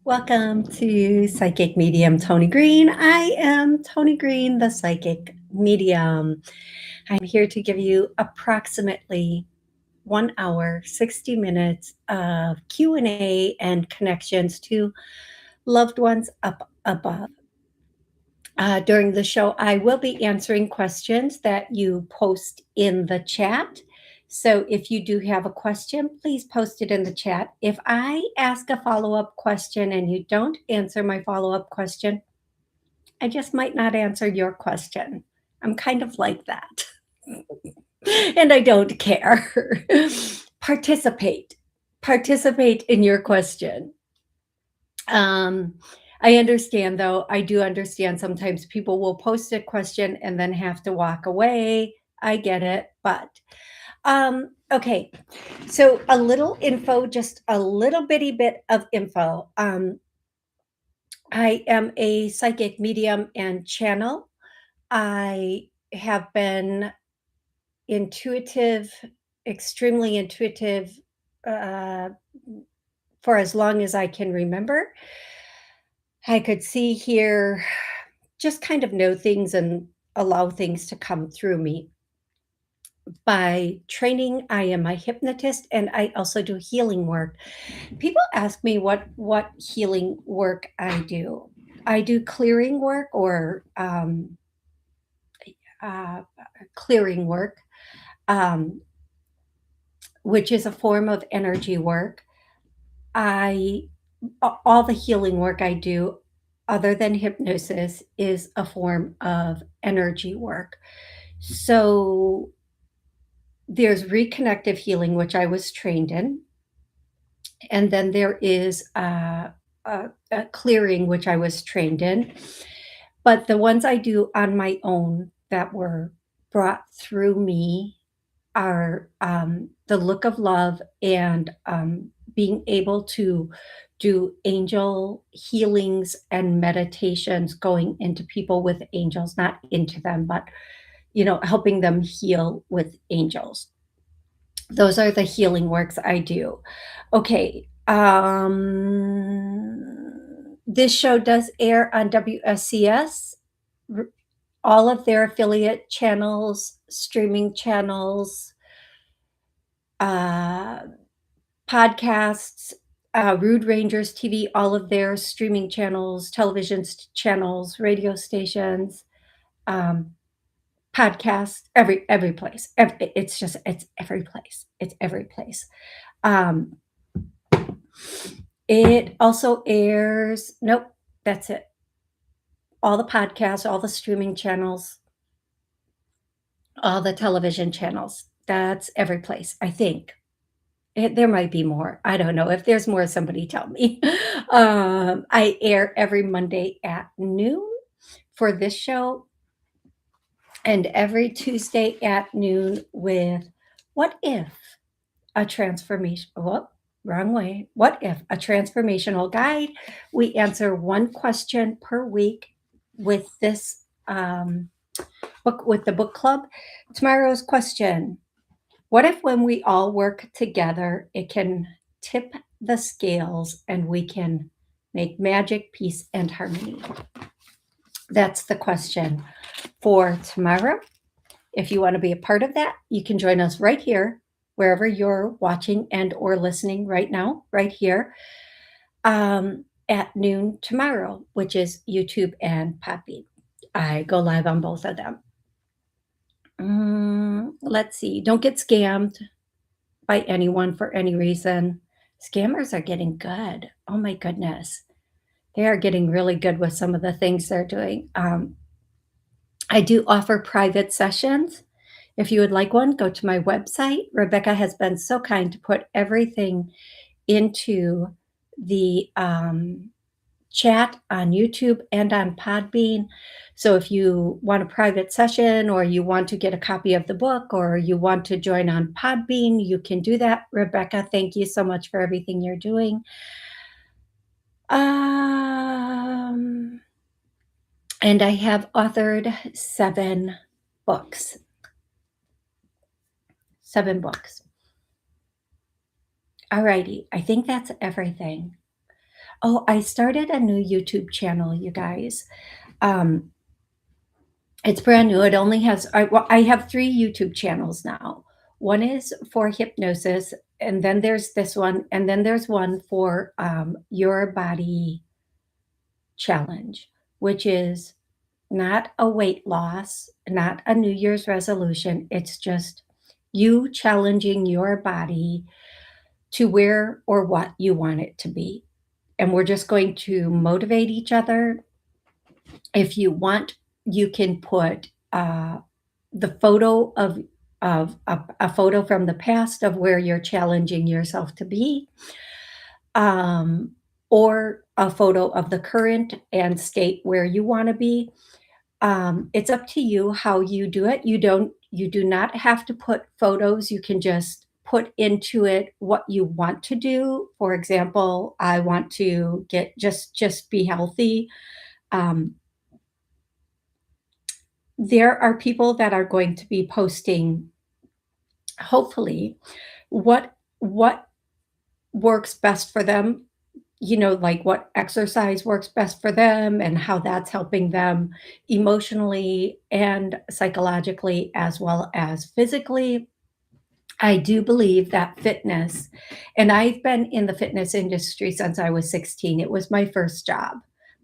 Welcome to Psychic Medium Toni Greene. I am Toni Greene, the Psychic Medium. I'm here to give you approximately 1 hour, 60 minutes of Q&A and connections to loved ones up above. During the show, I will be answering questions that you post in the chat. So if you do have a question, please post it in the chat. If I ask a follow-up question and you don't answer my follow-up question, I just might not answer your question. I'm kind of like that. And I don't care. Participate. Participate in your question. I understand, though. I do understand sometimes people will post a question and then have to walk away. I get it. But okay. So a little info, just a little bitty bit of info. I am a psychic medium and channel. I have been intuitive, extremely intuitive, uh, for as long as I can remember. I could see, hear, just kind of know things and allow things to come through me. By training, I am a hypnotist and I also do healing work. People ask me what healing work I do. I do clearing work or uh, clearing work, um, which is a form of energy work. I all the healing work I do, other than hypnosis, is a form of energy work. So there's reconnective healing, which I was trained in, and then there is a clearing, which I was trained in. But the ones I do on my own that were brought through me are the look of love and being able to do angel healings and meditations, going into people with angels, not into them, but helping them heal with angels. Those are the healing works I do. Okay. This show does air on WSCS, all of their affiliate channels, streaming channels, uh, podcasts, Rude Rangers TV, all of their streaming channels, television channels, radio stations, um, podcasts, every place. It's every place. It's every place. Um, it also airs. Nope, that's it. All the podcasts, all the streaming channels, all the television channels. That's every place, I think. There might be more. I don't know. If there's more, somebody tell me. I air every Monday at noon for this show, and every Tuesday at noon with What If a Transformation? Whoop, wrong way. What If a Transformational Guide? We answer one question per week with this book, with the book club. Tomorrow's question: what if when we all work together, it can tip the scales and we can make magic, peace, and harmony? That's the question for tomorrow. If you want to be a part of that, you can join us right here, wherever you're watching and or listening right now, right here, at noon tomorrow, which is YouTube and Podbean. I go live on both of them. Let's see. Don't get scammed by anyone for any reason. Scammers are getting good. Oh my goodness. They are getting really good with some of the things they're doing. I do offer private sessions. If you would like one, go to my website. Rebecca has been so kind to put everything into the chat on YouTube and on Podbean. So if you want a private session, or you want to get a copy of the book, or you want to join on Podbean, you can do that. Rebecca, thank you so much for everything you're doing. And I have authored 7 books. 7 books. Alrighty, I think that's everything. Oh, I started a new YouTube channel, you guys. Um, it's brand new. It only has I have 3 YouTube channels now. One is for hypnosis, and then there's this one, and then there's one for, your body challenge, which is not a weight loss, not a New Year's resolution. It's just you challenging your body to where or what you want it to be. And we're just going to motivate each other. If you want, you can put the photo of a photo from the past of where you're challenging yourself to be, um, or a photo of the current and state where you want to be. It's up to you how you do it. You do not have to put photos. You can just put into it what you want to do. For example, I want to get just be healthy. Um, there are people that are going to be posting, hopefully, what works best for them, like what exercise works best for them and how that's helping them emotionally and psychologically as well as physically. I do believe that fitness, and I've been in the fitness industry since I was 16. It was my first job.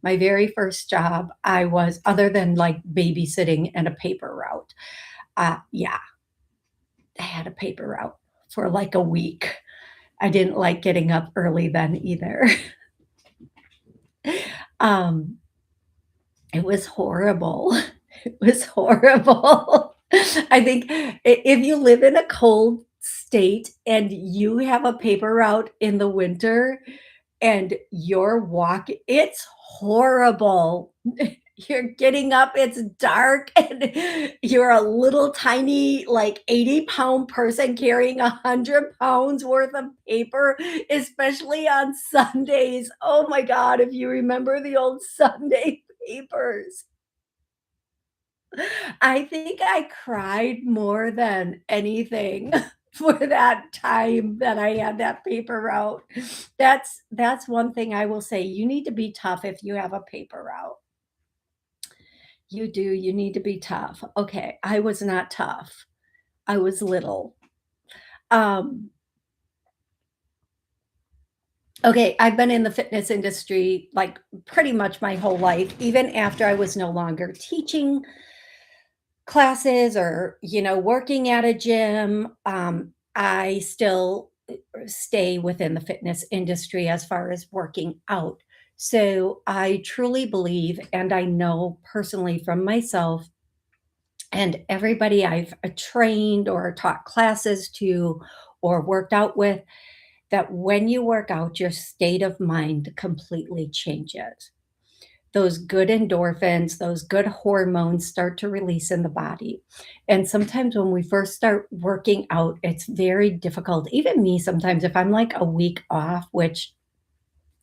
My very first job, I was, other than like babysitting and a paper route. Yeah, I had a paper route for like a week. I didn't like getting up early then either. Um, it was horrible. It was horrible. I think if you live in a cold state and you have a paper route in the winter and you're walking, it's horrible. You're getting up, it's dark, and you're a little tiny, like 80-pound person carrying 100 pounds worth of paper, especially on Sundays. Oh my God, if you remember the old Sunday papers. I think I cried more than anything for that time that I had that paper route. That's one thing I will say. You need to be tough if you have a paper route. You do, you need to be tough. Okay, I was not tough. I was little. Um, okay, I've been in the fitness industry like pretty much my whole life, even after I was no longer teaching classes or, working at a gym. I still stay within the fitness industry as far as working out. So I truly believe, and I know personally from myself and everybody I've trained or taught classes to or worked out with, that when you work out, your state of mind completely changes. Those good endorphins, those good hormones start to release in the body. And sometimes when we first start working out, it's very difficult. Even me, sometimes if I'm like a week off, which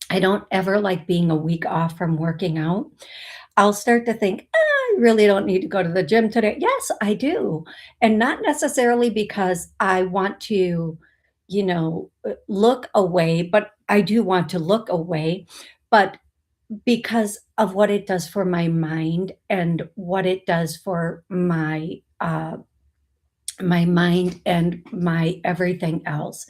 I don't ever like being a week off from working out, I'll start to think, I really don't need to go to the gym today. Yes, I do. And not necessarily because I want to, look away, but I do want to look away. But because of what it does for my mind and what it does for my mind and my everything else.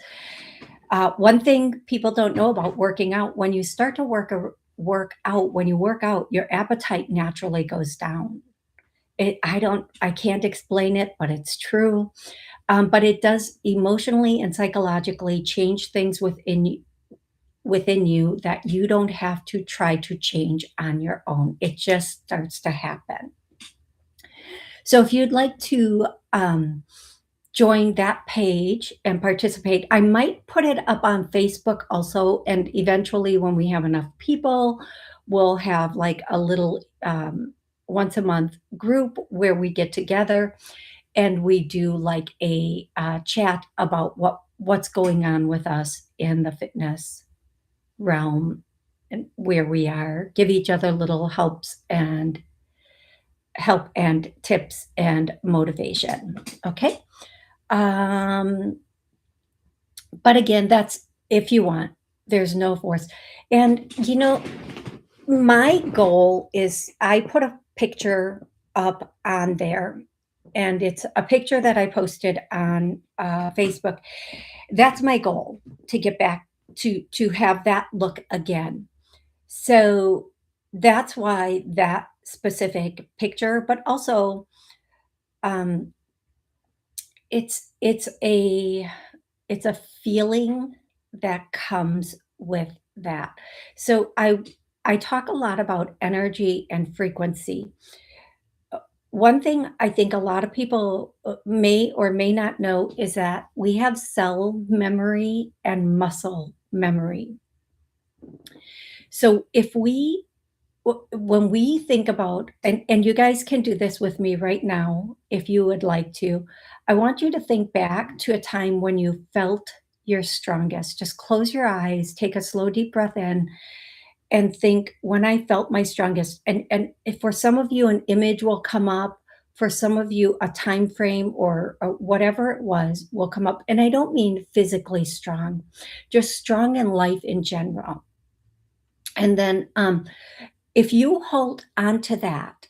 One thing people don't know about working out, when you start to when you work out, your appetite naturally goes down. I can't explain it, but it's true. But it does emotionally and psychologically change things within you that you don't have to try to change on your own. It just starts to happen. So if you'd like to join that page and participate, I might put it up on Facebook also. And eventually, when we have enough people, we'll have like a little once a month group where we get together and we do like a chat about what's going on with us in the fitness realm and where we are, give each other little help and tips and motivation. Okay. Um, but again, that's if you want. There's no force. And, my goal is I put a picture up on there, and it's a picture that I posted on, Facebook. That's my goal, to get back to have that look again. So, that's why that specific picture, but also, um, it's a feeling that comes with that. So I talk a lot about energy and frequency. One thing I think a lot of people may or may not know is that we have cell memory and muscle memory. So if we when we think about, and you guys can do this with me right now if you would like to. I want you to think back to a time when you felt your strongest. Just close your eyes, take a slow deep breath in, and think, when I felt my strongest. And if for some of you an image will come up, for some of you a time frame, or whatever it was will come up. And I don't mean physically strong, just strong in life in general. And then if you hold on to that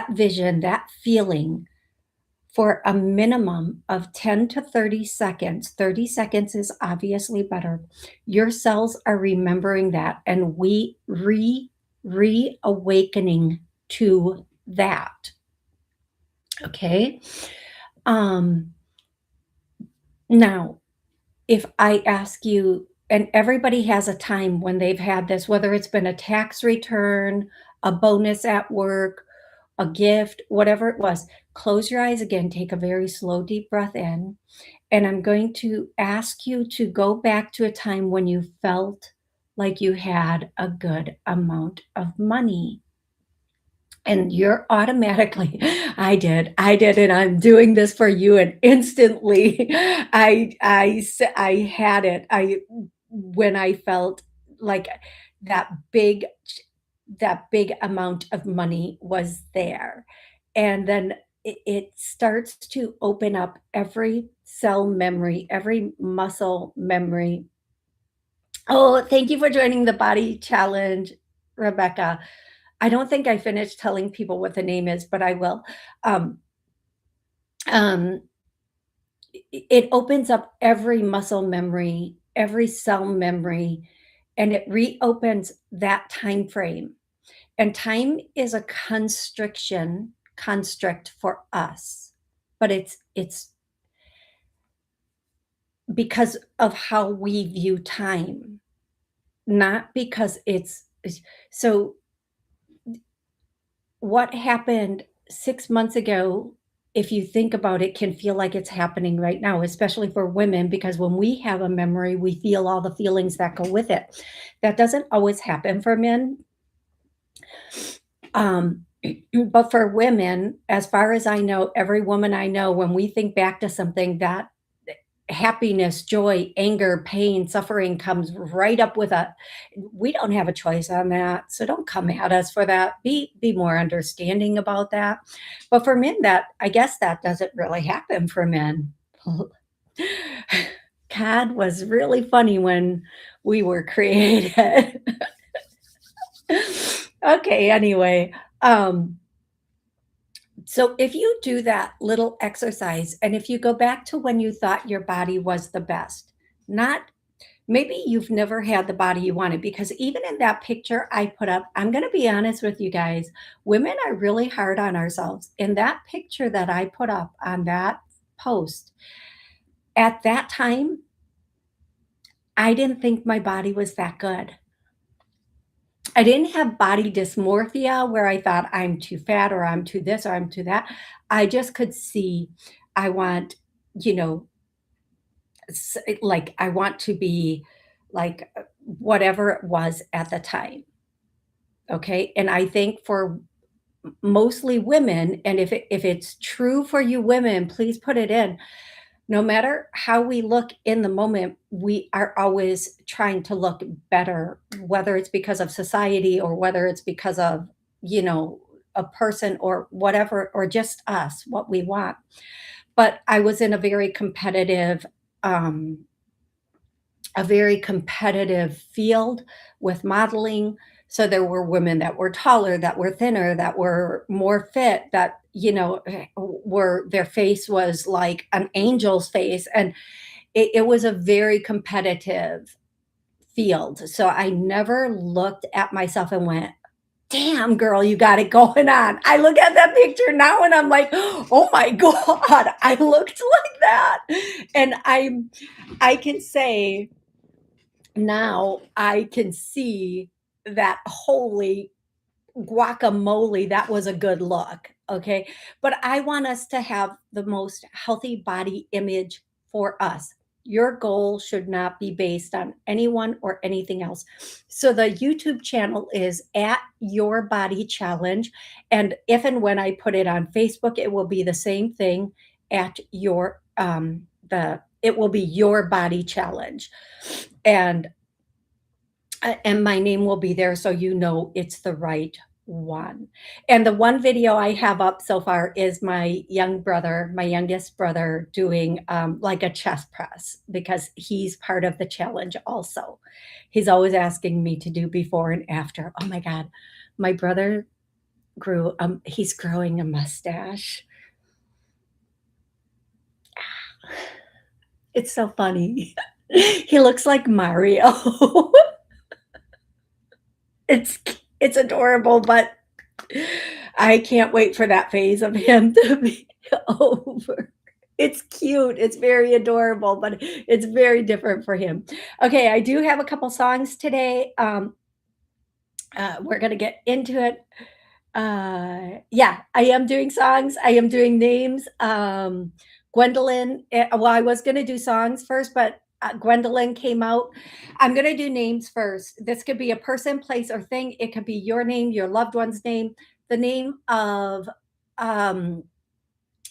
vision, that feeling, for a minimum of 10 to 30 seconds, 30 seconds is obviously better. Your cells are remembering that, and we reawakening to that. Okay. Um, Now, if I ask you, and everybody has a time when they've had this, whether it's been a tax return, a bonus at work, a gift, whatever it was, close your eyes again, take a very slow, deep breath in, and I'm going to ask you to go back to a time when you felt like you had a good amount of money. And you're automatically I did, and I'm doing this for you, and instantly I had it. When I felt like that big that big amount of money was there. And then it starts to open up every cell memory, every muscle memory. Oh, thank you for joining the body challenge, Rebecca. I don't think I finished telling people what the name is, but I will. Um, um, it opens up every muscle memory, every cell memory, and it reopens that time frame. And time is a construct for us, but it's because of how we view time, not because so what happened 6 months ago, if you think about it, can feel like it's happening right now, especially for women, because when we have a memory, we feel all the feelings that go with it. That doesn't always happen for men. Um, but for women, as far as I know, every woman I know, when we think back to something, that happiness, joy, anger, pain, suffering comes right up with it. We don't have a choice on that. So don't come at us for that. Be more understanding about that. But for men, that I guess that doesn't really happen for men. God was really funny when we were created. Okay, anyway. So if you do that little exercise, and if you go back to when you thought your body was the best, not maybe you've never had the body you wanted, because even in that picture I put up, I'm going to be honest with you guys, women are really hard on ourselves. In that picture that I put up on that post, at that time, I didn't think my body was that good. I didn't have body dysmorphia where I thought I'm too fat, or I'm too this, or I'm too that. I just could see I want, you know, like I want to be like whatever it was at the time. Okay. And I think for mostly women, and if it's true for you women, please put it in. No matter how we look in the moment, we are always trying to look better, whether it's because of society, or whether it's because of, you know, a person or whatever, or just us, what we want. But I was in a very competitive um, a very competitive field with modeling. So there were women that were taller, that were thinner, that were more fit, that, were their face was like an angel's face. And it was a very competitive field. So I never looked at myself and went, damn, girl, you got it going on. I look at that picture now and I'm like, oh my God, I looked like that. And I can say now I can see that, holy guacamole, that was a good look. Okay. But I want us to have the most healthy body image for us. Your goal should not be based on anyone or anything else. So the YouTube channel is at Your Body Challenge. And if and when I put it on Facebook, it will be the same thing at it will be Your Body Challenge. And and my name will be there so you know it's the right one. And the one video I have up so far is my youngest brother doing like a chest press because he's part of the challenge also. He's always asking me to do before and after. Oh my God. My brother he's growing a mustache. It's so funny. He looks like Mario. It's it's adorable, but I can't wait for that phase of him to be over. It's cute. It's very adorable, but it's very different for him. Okay, I do have a couple songs today. We're gonna get into it. Yeah, I am doing songs. I am doing names. Gwendolyn. Well, I was gonna do songs first, but Gwendolyn came out. I'm gonna do names first. This could be a person, place, or thing. It could be your name, your loved one's name, the name of um,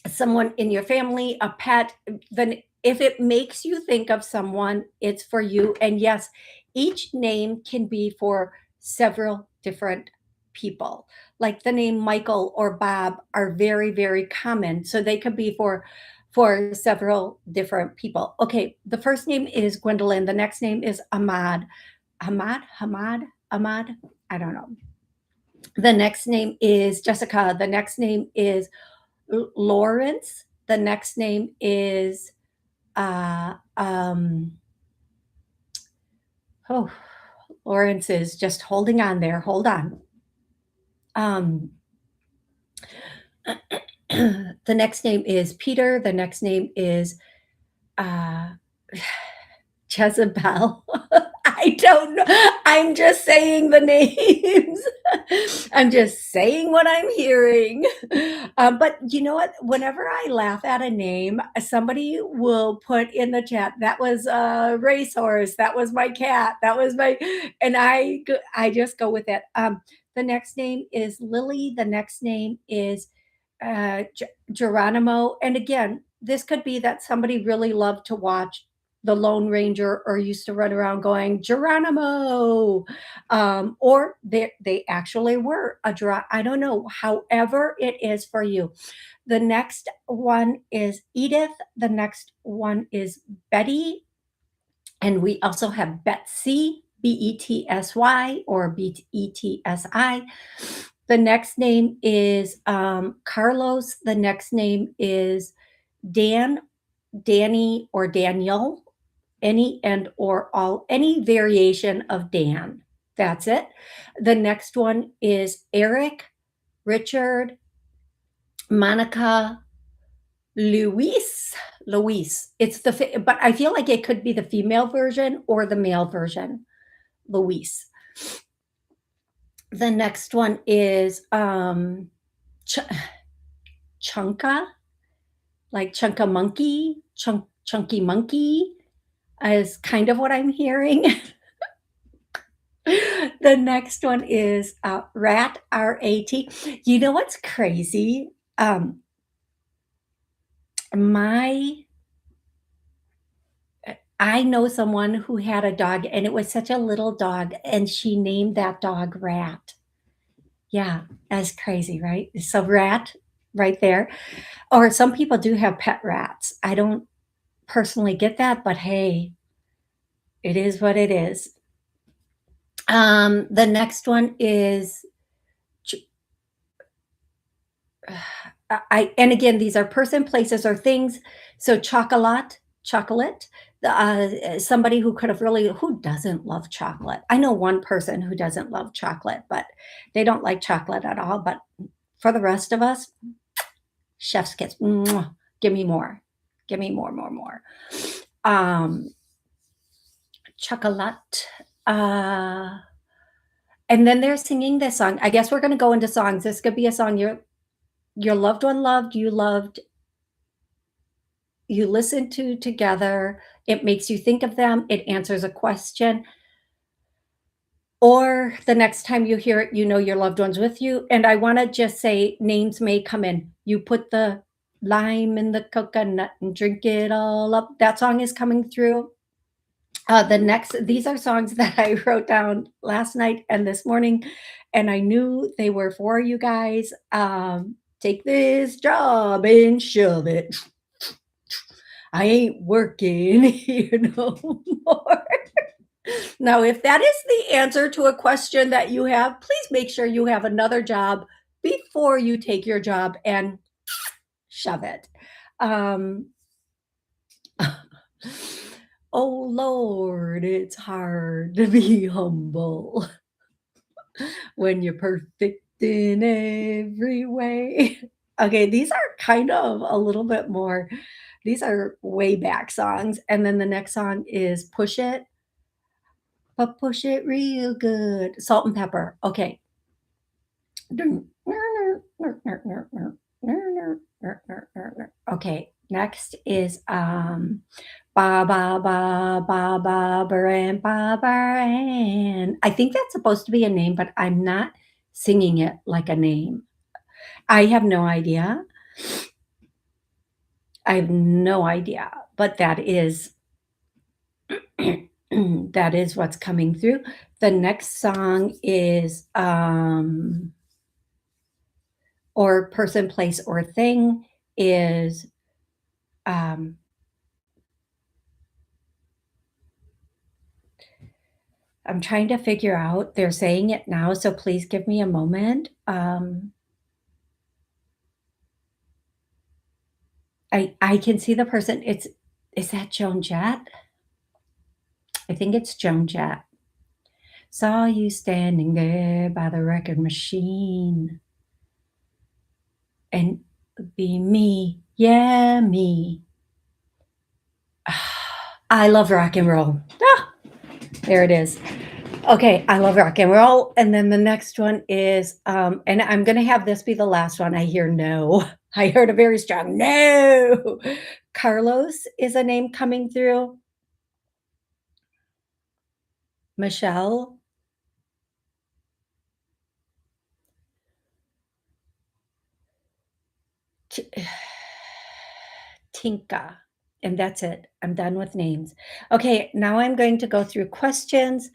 someone in your family, a pet. Then, if it makes you think of someone, it's for you. And yes, each name can be for several different people. Like the name Michael or Bob are very, very common. So they could be for several different people. Okay, the first name is Gwendolyn. The next name is Ahmad. Ahmad. I don't know. The next name is Jessica. The next name is Lawrence. The next name is uh, um, oh, Lawrence is just holding on there. Hold on. Um, the next name is Peter. The next name is uh, Jezebel. I don't know. I'm just saying the names. I'm just saying what I'm hearing. But you know what? Whenever I laugh at a name, somebody will put in the chat, that was a racehorse. That was my cat. That was my, and I just go with it. The next name is Lily. The next name is Geronimo. And again, this could be that somebody really loved to watch the Lone Ranger or used to run around going Geronimo, or they actually were I don't know. However, it is for you. The next one is Edith. The next one is Betty, and we also have Betsy, Betsy or Betsi. The next name is Carlos. The next name is Dan, Danny, or Daniel, any and or all, any variation of Dan. That's it. The next one is Eric, Richard, Monica, Luis. Luis. But I feel like it could be the female version or the male version. Luis. The next one is Chunka, like Chunka Monkey, Chunky Monkey is kind of what I'm hearing. The next one is Rat, RAT. You know what's crazy? My I know someone who had a dog, and it was such a little dog, and she named that dog Rat. Yeah, that's crazy, right? So Rat, right there. Or some people do have pet rats. I don't personally get that, but hey, It is what it is. The next one is ch I and again, these are person, places, or things. So chocolate, somebody who could have really who doesn't love chocolate? I know one person who doesn't love chocolate, but they don't like chocolate at all, but for the rest of us, chef's kiss. Mwah. Give me more. Give me more, more, more. Um, chocolate. Uh, and then they're singing this song. I guess we're gonna go into songs. This could be a song your loved one loved, you listen to together. It makes you think of them. It answers a question. Or the next time you hear it, you know your loved one's with you. And I want to just say names may come in. You put the lime in the coconut and drink it all up. That song is coming through. These are songs that I wrote down last night and this morning, and I knew they were for you guys. Take this job and shove it. I ain't working here no more. Now, if that is the answer to a question that you have, please make sure you have another job before you take your job and shove it. Um, oh Lord, it's hard to be humble when you're perfect in every way. Okay, these are kind of a little bit more, these are way back songs. And then the next song is Push It, but push it real good. Salt and Pepper. Okay. Okay, next is ba ba ba ba ba baran ba baran. I think that's supposed to be a name, but I'm not singing it like a name. I have no idea. I have no idea, but that is that is what's coming through. The next song is or person, place, or thing is um, I'm trying to figure out. They're saying it now, so please give me a moment. I can see the person. It's is that Joan Jett? I think it's Joan Jett. Saw you standing there by the record machine, and be me, yeah, me. I love rock and roll. Ah, there it is. Okay, I love rock and roll. And then the next one is, and I'm gonna have this be the last one. I hear no. I heard a very strong no. Carlos is a name coming through. Michelle, T- Tinka, and that's it. I'm done with names. Okay, now I'm going to go through questions.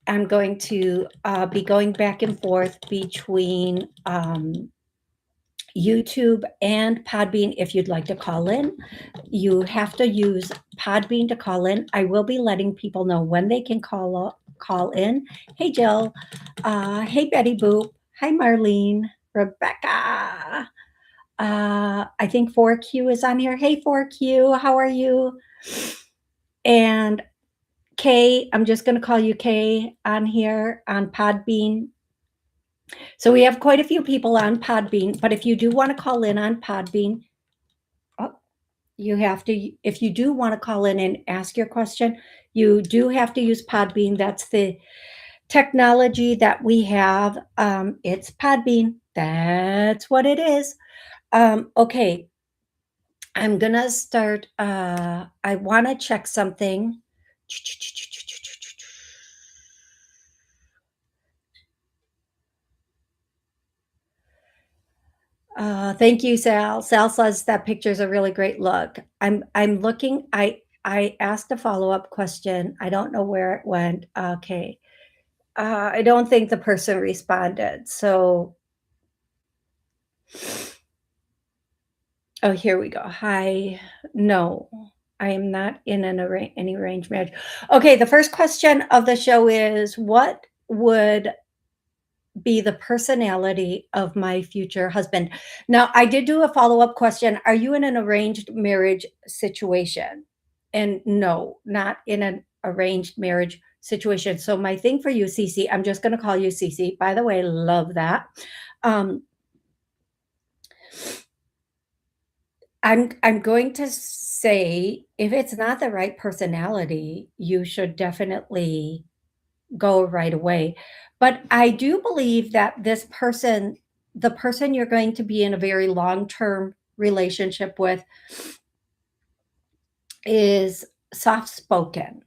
I'm going to be going back and forth between YouTube and Podbean if you'd like to call in. You have to use Podbean to call in. I will be letting people know when they can call in. Hey Jill, hey Betty Boop, hi Marlene, Rebecca. I think 4Q is on here. Hey 4Q, how are you? And Kay, I'm just going to call you Kay on here on Podbean. So we have quite a few people on Podbean, but if you do want to call in on Podbean, oh, you have to, if you do want to call in and ask your question, you do have to use Podbean. That's the technology that we have. It's Podbean. That's what it is. Okay, I'm gonna start. I want to check something. Thank you, Sal. Sal says that picture is a really great look. I'm looking. I asked a follow-up question. I don't know where it went. Okay. I don't think the person responded. So, oh, here we go. Hi. No. I am not in any arranged marriage. Okay, the first question of the show is, what would be the personality of my future husband? Now, I did do a follow-up question. Are you in an arranged marriage situation? And no, not in an arranged marriage situation. So my thing for you, Cece, I'm just gonna call you Cece. By the way, love that. Um, I'm going to say if it's not the right personality, you should definitely go right away. But I do believe that this person, the person you're going to be in a very long-term relationship with, is soft-spoken.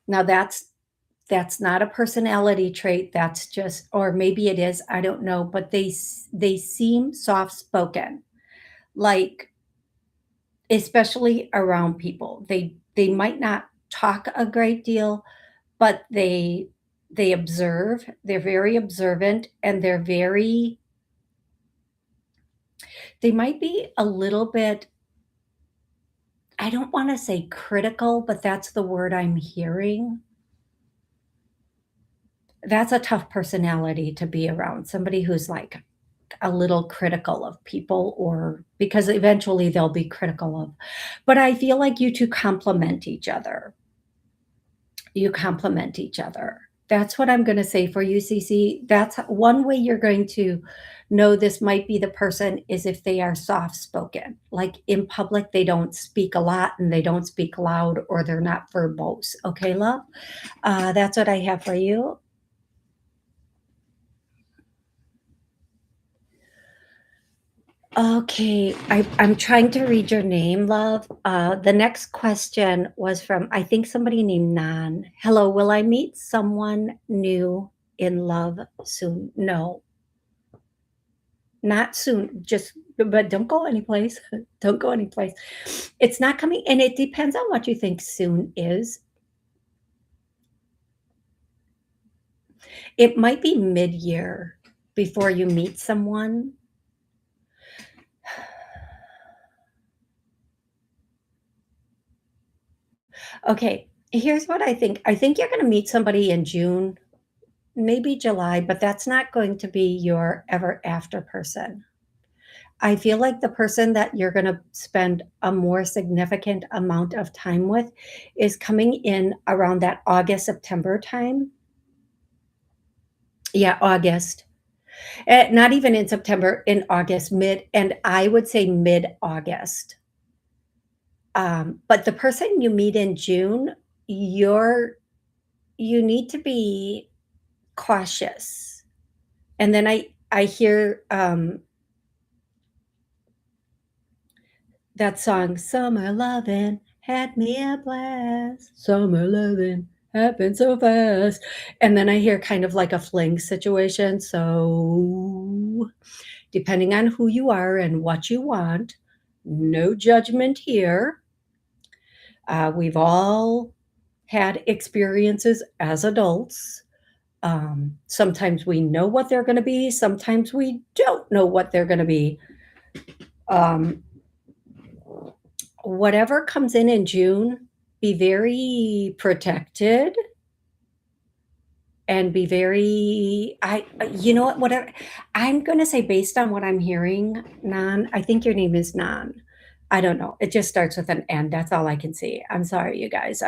Now that's not a personality trait, that's just, or maybe it is, I don't know, but they seem soft-spoken. Like, especially around people. They might not talk a great deal, but they observe, they're very observant, and they might be a little bit, I don't wanna say critical, but that's the word I'm hearing. That's a tough personality to be around, somebody who's, like, a little critical of people, or because eventually they'll be critical of, but I feel like you 2 complement each other. You complement each other. That's what I'm gonna say for you, CC. That's one way you're going to know this might be the person, is if they are soft-spoken. Like, in public, they don't speak a lot, and they don't speak loud, or they're not verbose. Okay, love? That's what I have for you. Okay, I'm trying to read your name, love. The next question was from, I think, somebody named Nan. Hello, will I meet someone new in love soon? No, not soon. Just, but don't go anyplace. Don't go anyplace. It's not coming, and it depends on what you think soon is. It might be mid-year before you meet someone. Okay, here's what I think. I think you're going to meet somebody in June, maybe July, but that's not going to be your ever after person. I feel like the person that you're gonna spend a more significant amount of time with is coming in around that August, September time. Yeah, August. Not even in September, in August, and I would say mid-August. But the person you meet in June, you need to be cautious. And then I hear, that song, "Summer Lovin' had me a blast. Summer lovin' happened so fast." And then I hear kind of like a fling situation, so depending on who you are and what you want, no judgment here. We've all had experiences as adults. Sometimes we know what they're gonna be, sometimes we don't know what they're gonna be. Um, Whatever comes in June, be very protected and be very, you know what, whatever, I'm gonna say based on what I'm hearing, Nan, I think your name is Nan. I don't know, it just starts with an N, that's all I can see. I'm sorry, you guys,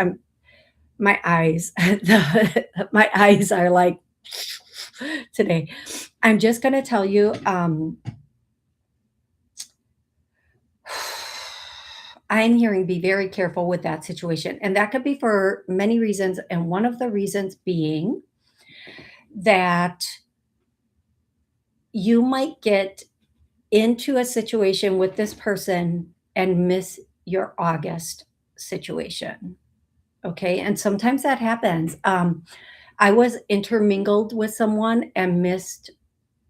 my eyes, my eyes are like today. I'm just gonna tell you, I'm hearing be very careful with that situation, and that could be for many reasons, and one of the reasons being that you might get into a situation with this person and miss your August situation, okay? And sometimes that happens. I was intermingled with someone and missed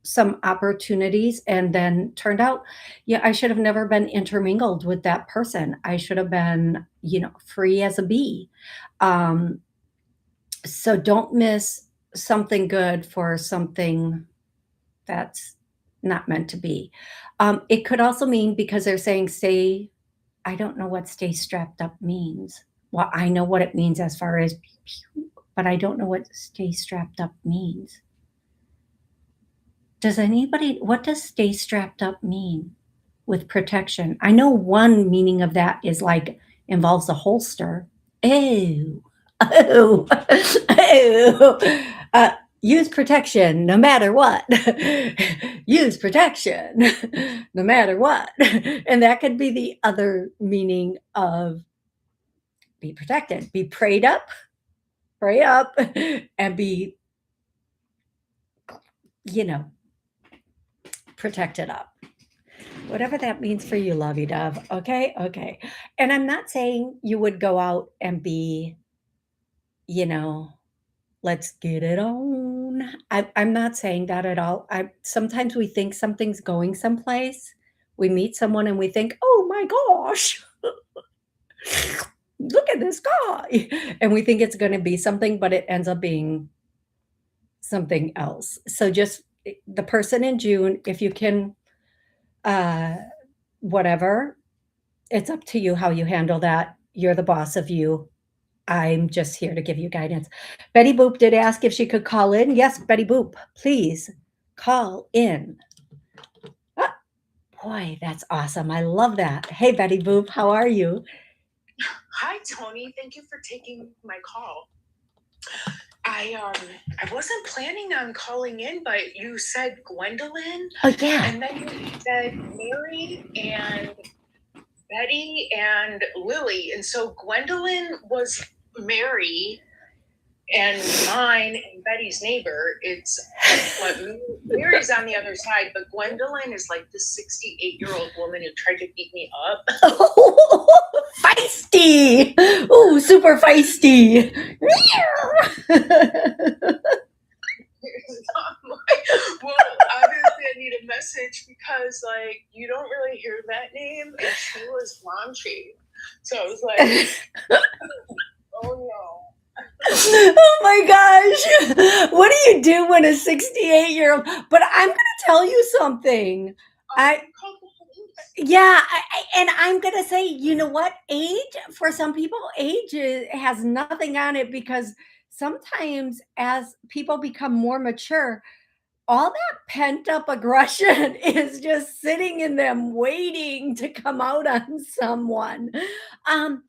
some opportunities, and then turned out, yeah, I should have never been intermingled with that person. I should have been, free as a bee. Um, so don't miss something good for something that's not meant to be. It could also mean, because they're saying stay. I don't know what stay strapped up means. Well, I know what it means as far as, but I don't know what stay strapped up means. What does stay strapped up mean with protection? I know one meaning of that is like involves a holster. Oh, oh, oh. Use protection no matter what. Use protection no matter what. And that could be the other meaning of be protected, be pray up, and be, you know, protected up. Whatever that means for you, lovey dove. Okay. Okay. And I'm not saying you would go out and be, you know, let's get it on. I'm not saying that at all. Sometimes we think something's going someplace. We meet someone and we think, oh my gosh, look at this guy. And we think it's going to be something, but it ends up being something else. So just the person in June, if you can, uh, whatever, it's up to you how you handle that. You're the boss of you. I'm just here to give you guidance. Betty Boop did ask if she could call in. Yes, Betty Boop, please call in. Ah, boy, that's awesome. I love that. Hey, Betty Boop, how are you? Hi, Toni. Thank you for taking my call. I wasn't planning on calling in, but you said Gwendolyn, Oh, yeah. and then you said Mary and Betty and Lily, and so Gwendolyn was Mary, and mine and Betty's neighbor. It's what Mary's on the other side, but Gwendolyn is like this 68-year-old woman who tried to beat me up. Oh, feisty. Oh, super feisty. Well, obviously I need a message because like you don't really hear that name, and she was raunchy. So I was like, oh no. Oh my gosh. What do you do when a 68-year-old? But I'm going to tell you something. Yeah, and I'm going to say, you know what? Age, for some people, has nothing on it because sometimes as people become more mature, all that pent up aggression is just sitting in them waiting to come out on someone. Um,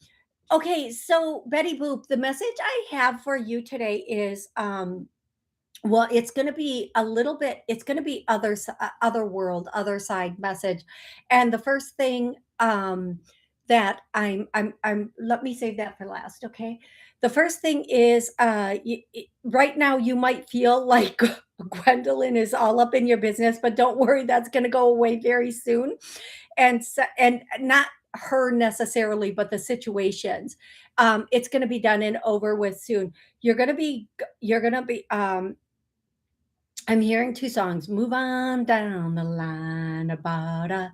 okay, so Betty Boop, the message I have for you today is well, it's going to be a little bit, it's going to be other world, other side message. And the first thing that I'm let me save that for last, okay? The first thing is right now you might feel like Gwendolyn is all up in your business, but don't worry, that's going to go away very soon. And not her necessarily, but the situations. It's going to be done and over with soon. You're going to be I'm hearing 2 songs, "Move on down the line about a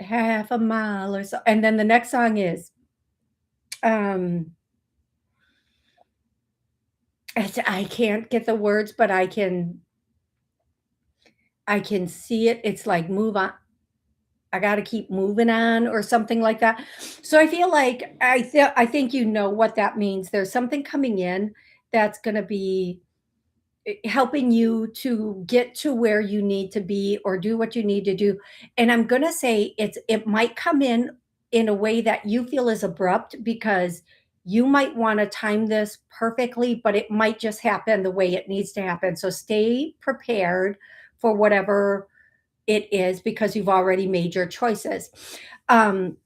half a mile or so," and then the next song is, um, I can't get the words, but I can see it. It's like, "Move on, I gotta keep moving on," or something like that. So I feel like I think you know what that means. There's something coming in that's gonna be helping you to get to where you need to be or do what you need to do. And I'm going to say it might come in a way that you feel is abrupt because you might want to time this perfectly, but it might just happen the way it needs to happen. So stay prepared for whatever it is because you've already made your choices. um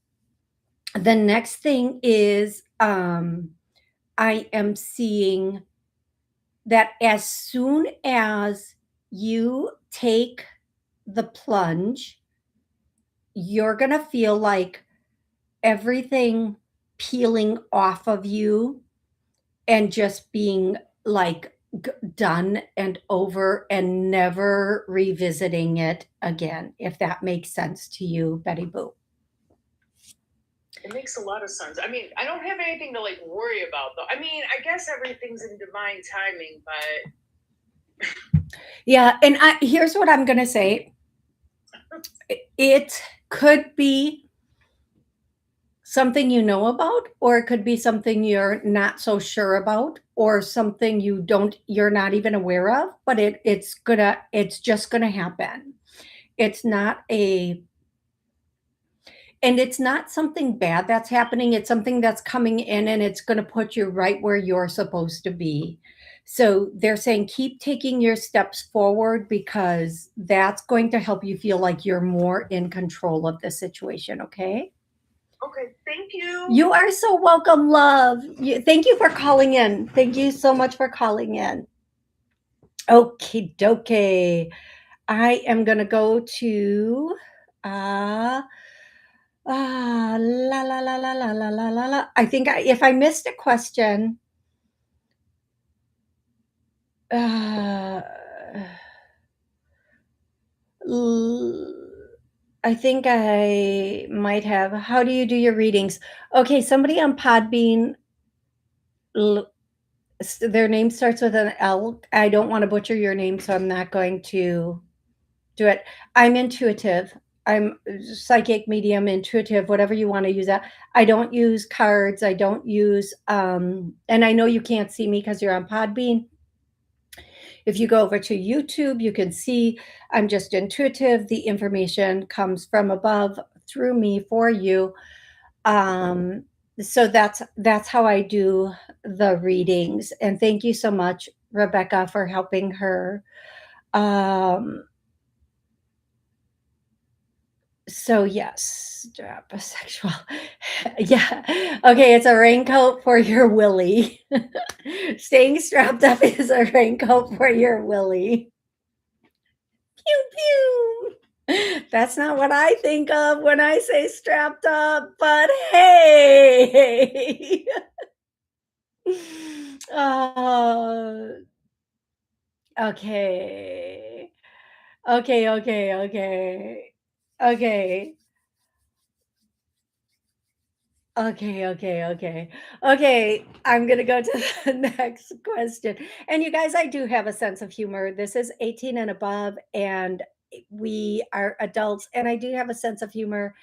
the next thing is I am seeing that as soon as you take the plunge, you're going to feel like everything peeling off of you and just being like done and over and never revisiting it again, if that makes sense to you, Betty Boo. It makes a lot of sense. I mean, I don't have anything to like worry about though. I mean, I guess everything's in divine timing, but Yeah, and here's what I'm going to say. It could be something you know about, or it could be something you're not so sure about, or something you're not even aware of, but it's just gonna happen. It's not a and it's not something bad that's happening, it's something that's coming in and it's gonna put you right where you're supposed to be. So they're saying keep taking your steps forward because that's going to help you feel like you're more in control of the situation, okay? Okay, thank you. You are so welcome, love. Thank you for calling in. Thank you so much for calling in. Okay, dokie. I am gonna go to uh la la la la la la la la la. If I missed a question, uh, l- I think I might have. How do you do your readings? Okay, somebody on Podbean, their name starts with an L. I don't want to butcher your name, so I'm not going to do it. I'm intuitive. I'm psychic, medium, intuitive, whatever you want to use that. I don't use cards. I don't use, and I know you can't see me because you're on Podbean. If you go over to YouTube, you can see I'm just intuitive. The information comes from above through me for you. Um, so that's how I do the readings. And thank you so much, Rebecca, for helping her. Um, So yes, strap a sexual. Yeah. Okay, it's a raincoat for your willy. Staying strapped up is a raincoat for your willy. Pew pew. That's not what I think of when I say strapped up, but hey. uh, okay. Okay, okay, okay. Okay. Okay, okay, okay. Okay, I'm gonna go to the next question. And you guys, I do have a sense of humor. This is 18 and above, and we are adults, and I do have a sense of humor.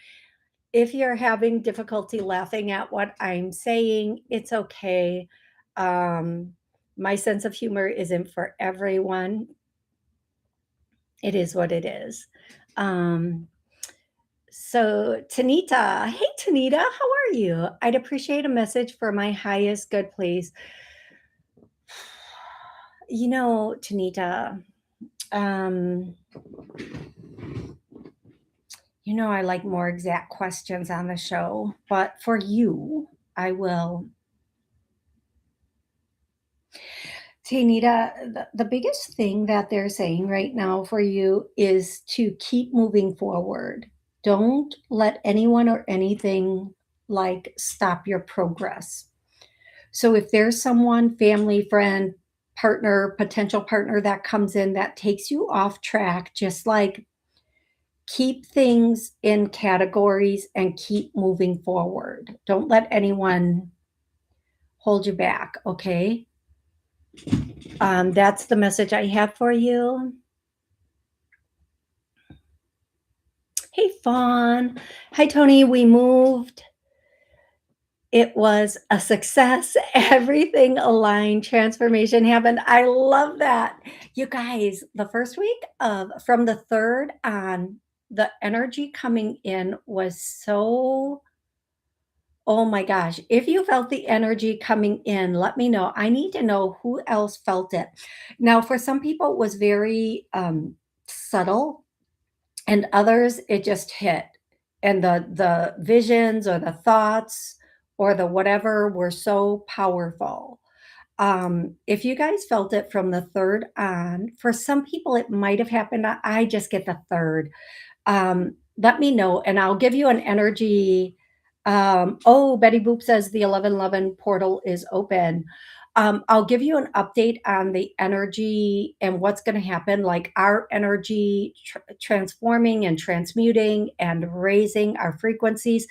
If you're having difficulty laughing at what I'm saying, it's okay. Um, my sense of humor isn't for everyone. It is what it is. Um, So, Tanita, hey Tanita, how are you? I'd appreciate a message for my highest good, please. Tanita, um, I like more exact questions on the show, but for you, I will. Tanita, the biggest thing that they're saying right now for you is to keep moving forward. Don't let anyone or anything like stop your progress. So if there's someone, family, friend, partner, potential partner that comes in that takes you off track, just like keep things in categories and keep moving forward. Don't let anyone hold you back, okay? That's the message I have for you. Hey, Fawn. Hi, Tony. We moved. It was a success. Everything aligned. Transformation happened. I love that. You guys, the first week of from the 3rd on, the energy coming in was so, oh my gosh. If you felt the energy coming in, let me know. I need to know who else felt it. Now, for some people, it was very subtle, and others it just hit, and the visions or the thoughts or the whatever were so powerful. If you guys felt it from the 3rd on, for some people it might have happened, I just get the 3rd. Let me know and I'll give you an energy. Oh, Betty Boop says the 1111 portal is open. I'll give you an update on the energy and what's going to happen, like our energy transforming and transmuting and raising our frequencies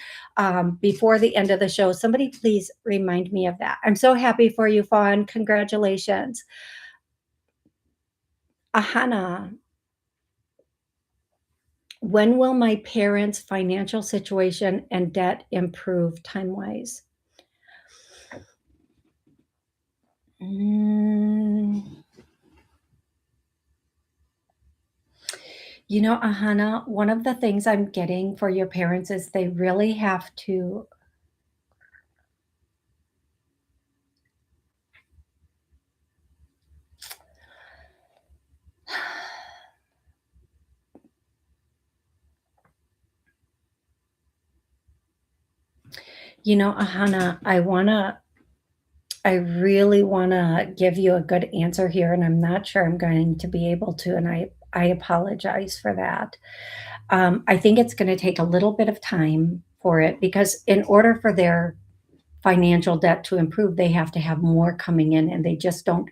before the end of the show. Somebody please remind me of that. I'm so happy for you, Fawn. Congratulations. Ahana, When will my parents' financial situation and debt improve time-wise? Mm, Ahana, one of the things I'm getting for your parents is they really have to, Ahana, I really wanna give you a good answer here, and I'm not sure I'm going to be able to, and I apologize for that. I think it's gonna take a little bit of time for it because in order for their financial debt to improve, they have to have more coming in, and they just don't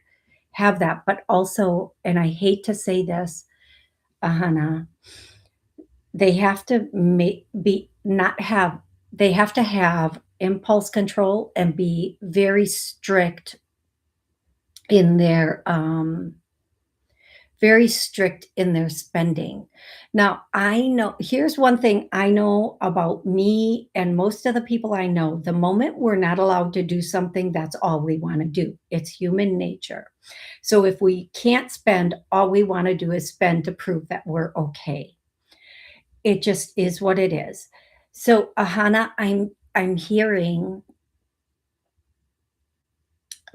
have that. But also, and I hate to say this, Ahana, they have to make be not have they have to have impulse control and be in their very strict in their spending. Now, I know here's one thing I know about me and most of the people I know. The moment we're not allowed to do something, that's all we want to do. It's human nature. So if we can't spend, all we want to do is spend to prove that we're okay. It just is what it is. So, Ahana, I'm hearing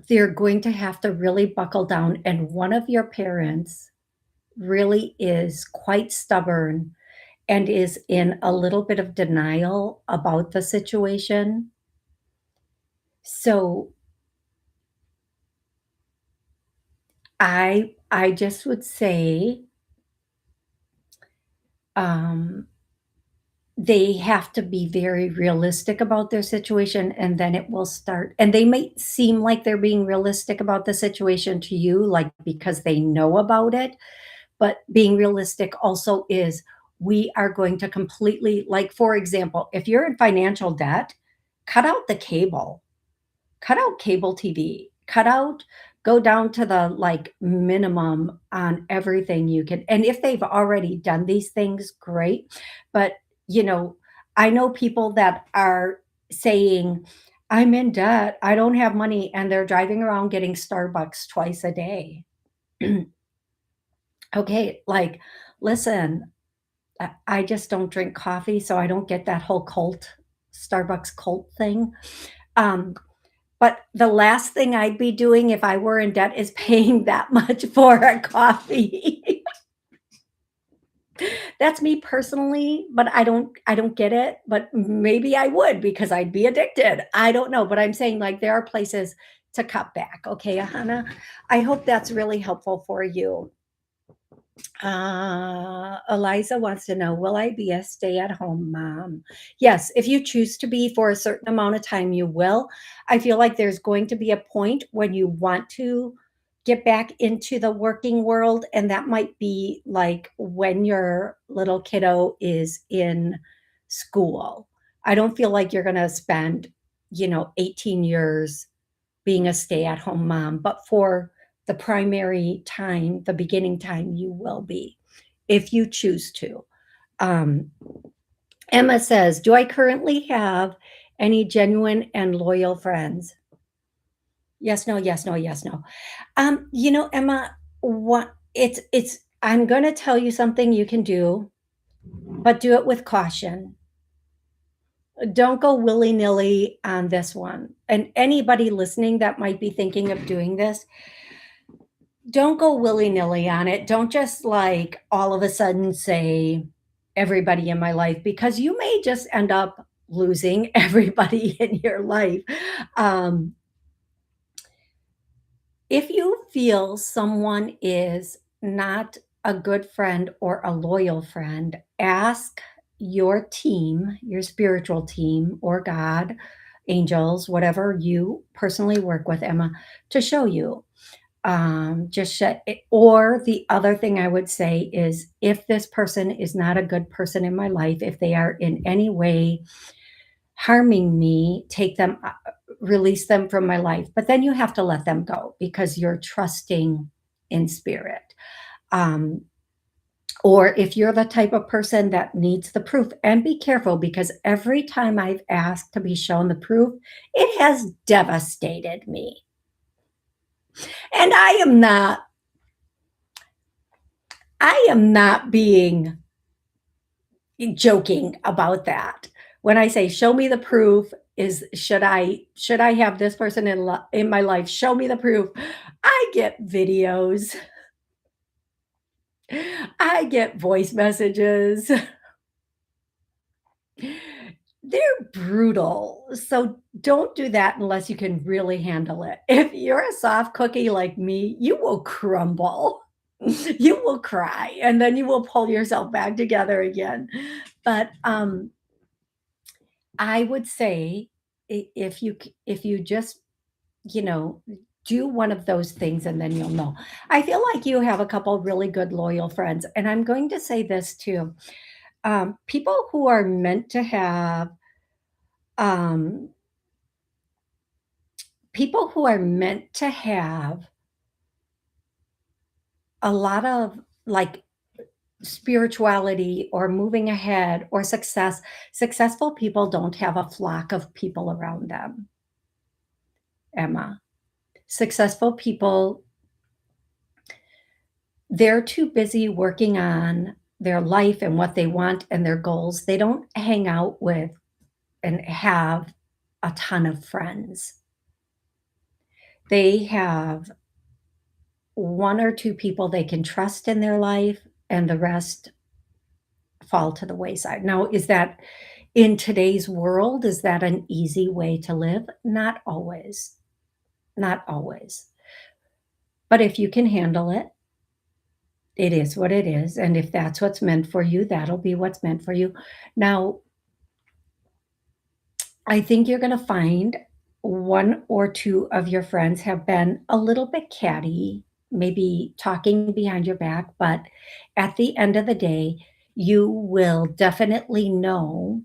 they're going to have to really buckle down, and one of your parents really is quite stubborn and is in a little bit of denial about the situation. So I just would say, um, they have to be very realistic about their situation, and then it will start and they might seem like they're being realistic about the situation to you, like, because they know about it, but being realistic also is we are going to completely like, for example, if you're in financial debt, cut out the cable. Cut out cable TV, cut out go down to the, like, minimum on everything you can and if they've already done these things, great, but, you know, I know people that are saying, "I'm in debt, I don't have money," and they're driving around getting Starbucks twice a day. Okay, like, listen, I just don't drink coffee, so I don't get that whole Starbucks cult thing, um, but the last thing I'd be doing if I were in debt is paying that much for a coffee. That's me personally, but I don't get it, but maybe I would because I'd be addicted. I don't know, but I'm saying, like, there are places to cut back, okay, Hannah? I hope that's really helpful for you. Eliza wants to know, will I be a stay-at-home mom? Yes, if you choose to be for a certain amount of time, you will. I feel like there's going to be a point when you want to get back into the working world, and that might be like when your little kiddo is in school. I don't feel like you're going to spend, 18 years being a stay-at-home mom, but for the primary time, the beginning time, you will be if you choose to. Um, Emma says, "Do I currently have any genuine and loyal friends?" Yes, no, yes, no, yes, no. Emma, what it's I'm going to tell you something you can do, but do it with caution. Don't go willy-nilly on this one. And anybody listening that might be thinking of doing this, don't go willy-nilly on it. Don't just, like, all of a sudden say, "Everybody in my life," because you may just end up losing everybody in your life. Um, if you feel someone is not a good friend or a loyal friend, ask your team, your spiritual team, or God, angels, whatever you personally work with, Emma, to show you. Just shut it or the other thing I would say is if this person is not a good person in my life, if they are in any way harming me, take them release them from my life. But then you have to let them go because you're trusting in spirit. Um, Or if you're the type of person that needs the proof, and be careful because every time I've asked to be shown the proof, it has devastated me. And I am not being joking about that. When I say show me the proof, is should I have this person in my life? Show me the proof. I get videos. I get voice messages. They're brutal. So don't do that unless you can really handle it. If you're a soft cookie like me, you will crumble. You will cry and then you will pull yourself back together again. But I would say if you just, you know, do one of those things and then you'll know. I feel like you have a couple really good loyal friends, and I'm going to say this too. People who are meant to have um, people who are meant to have a lot of like spirituality or moving ahead or successful people don't have a flock of people around them, Emma. Successful people, they're too busy working on their life and what they want and their goals. They don't hang out with and have a ton of friends. They have one or two people they can trust in their life, and the rest fall to the wayside. Now, is that in today's world, is that an easy way to live? Not always. Not always. But if you can handle it, it is what it is. And if that's what's meant for you, that'll be what's meant for you. Now, I think you're going to find one or two of your friends have been a little bit catty, maybe talking behind your back, but at the end of the day, you will definitely know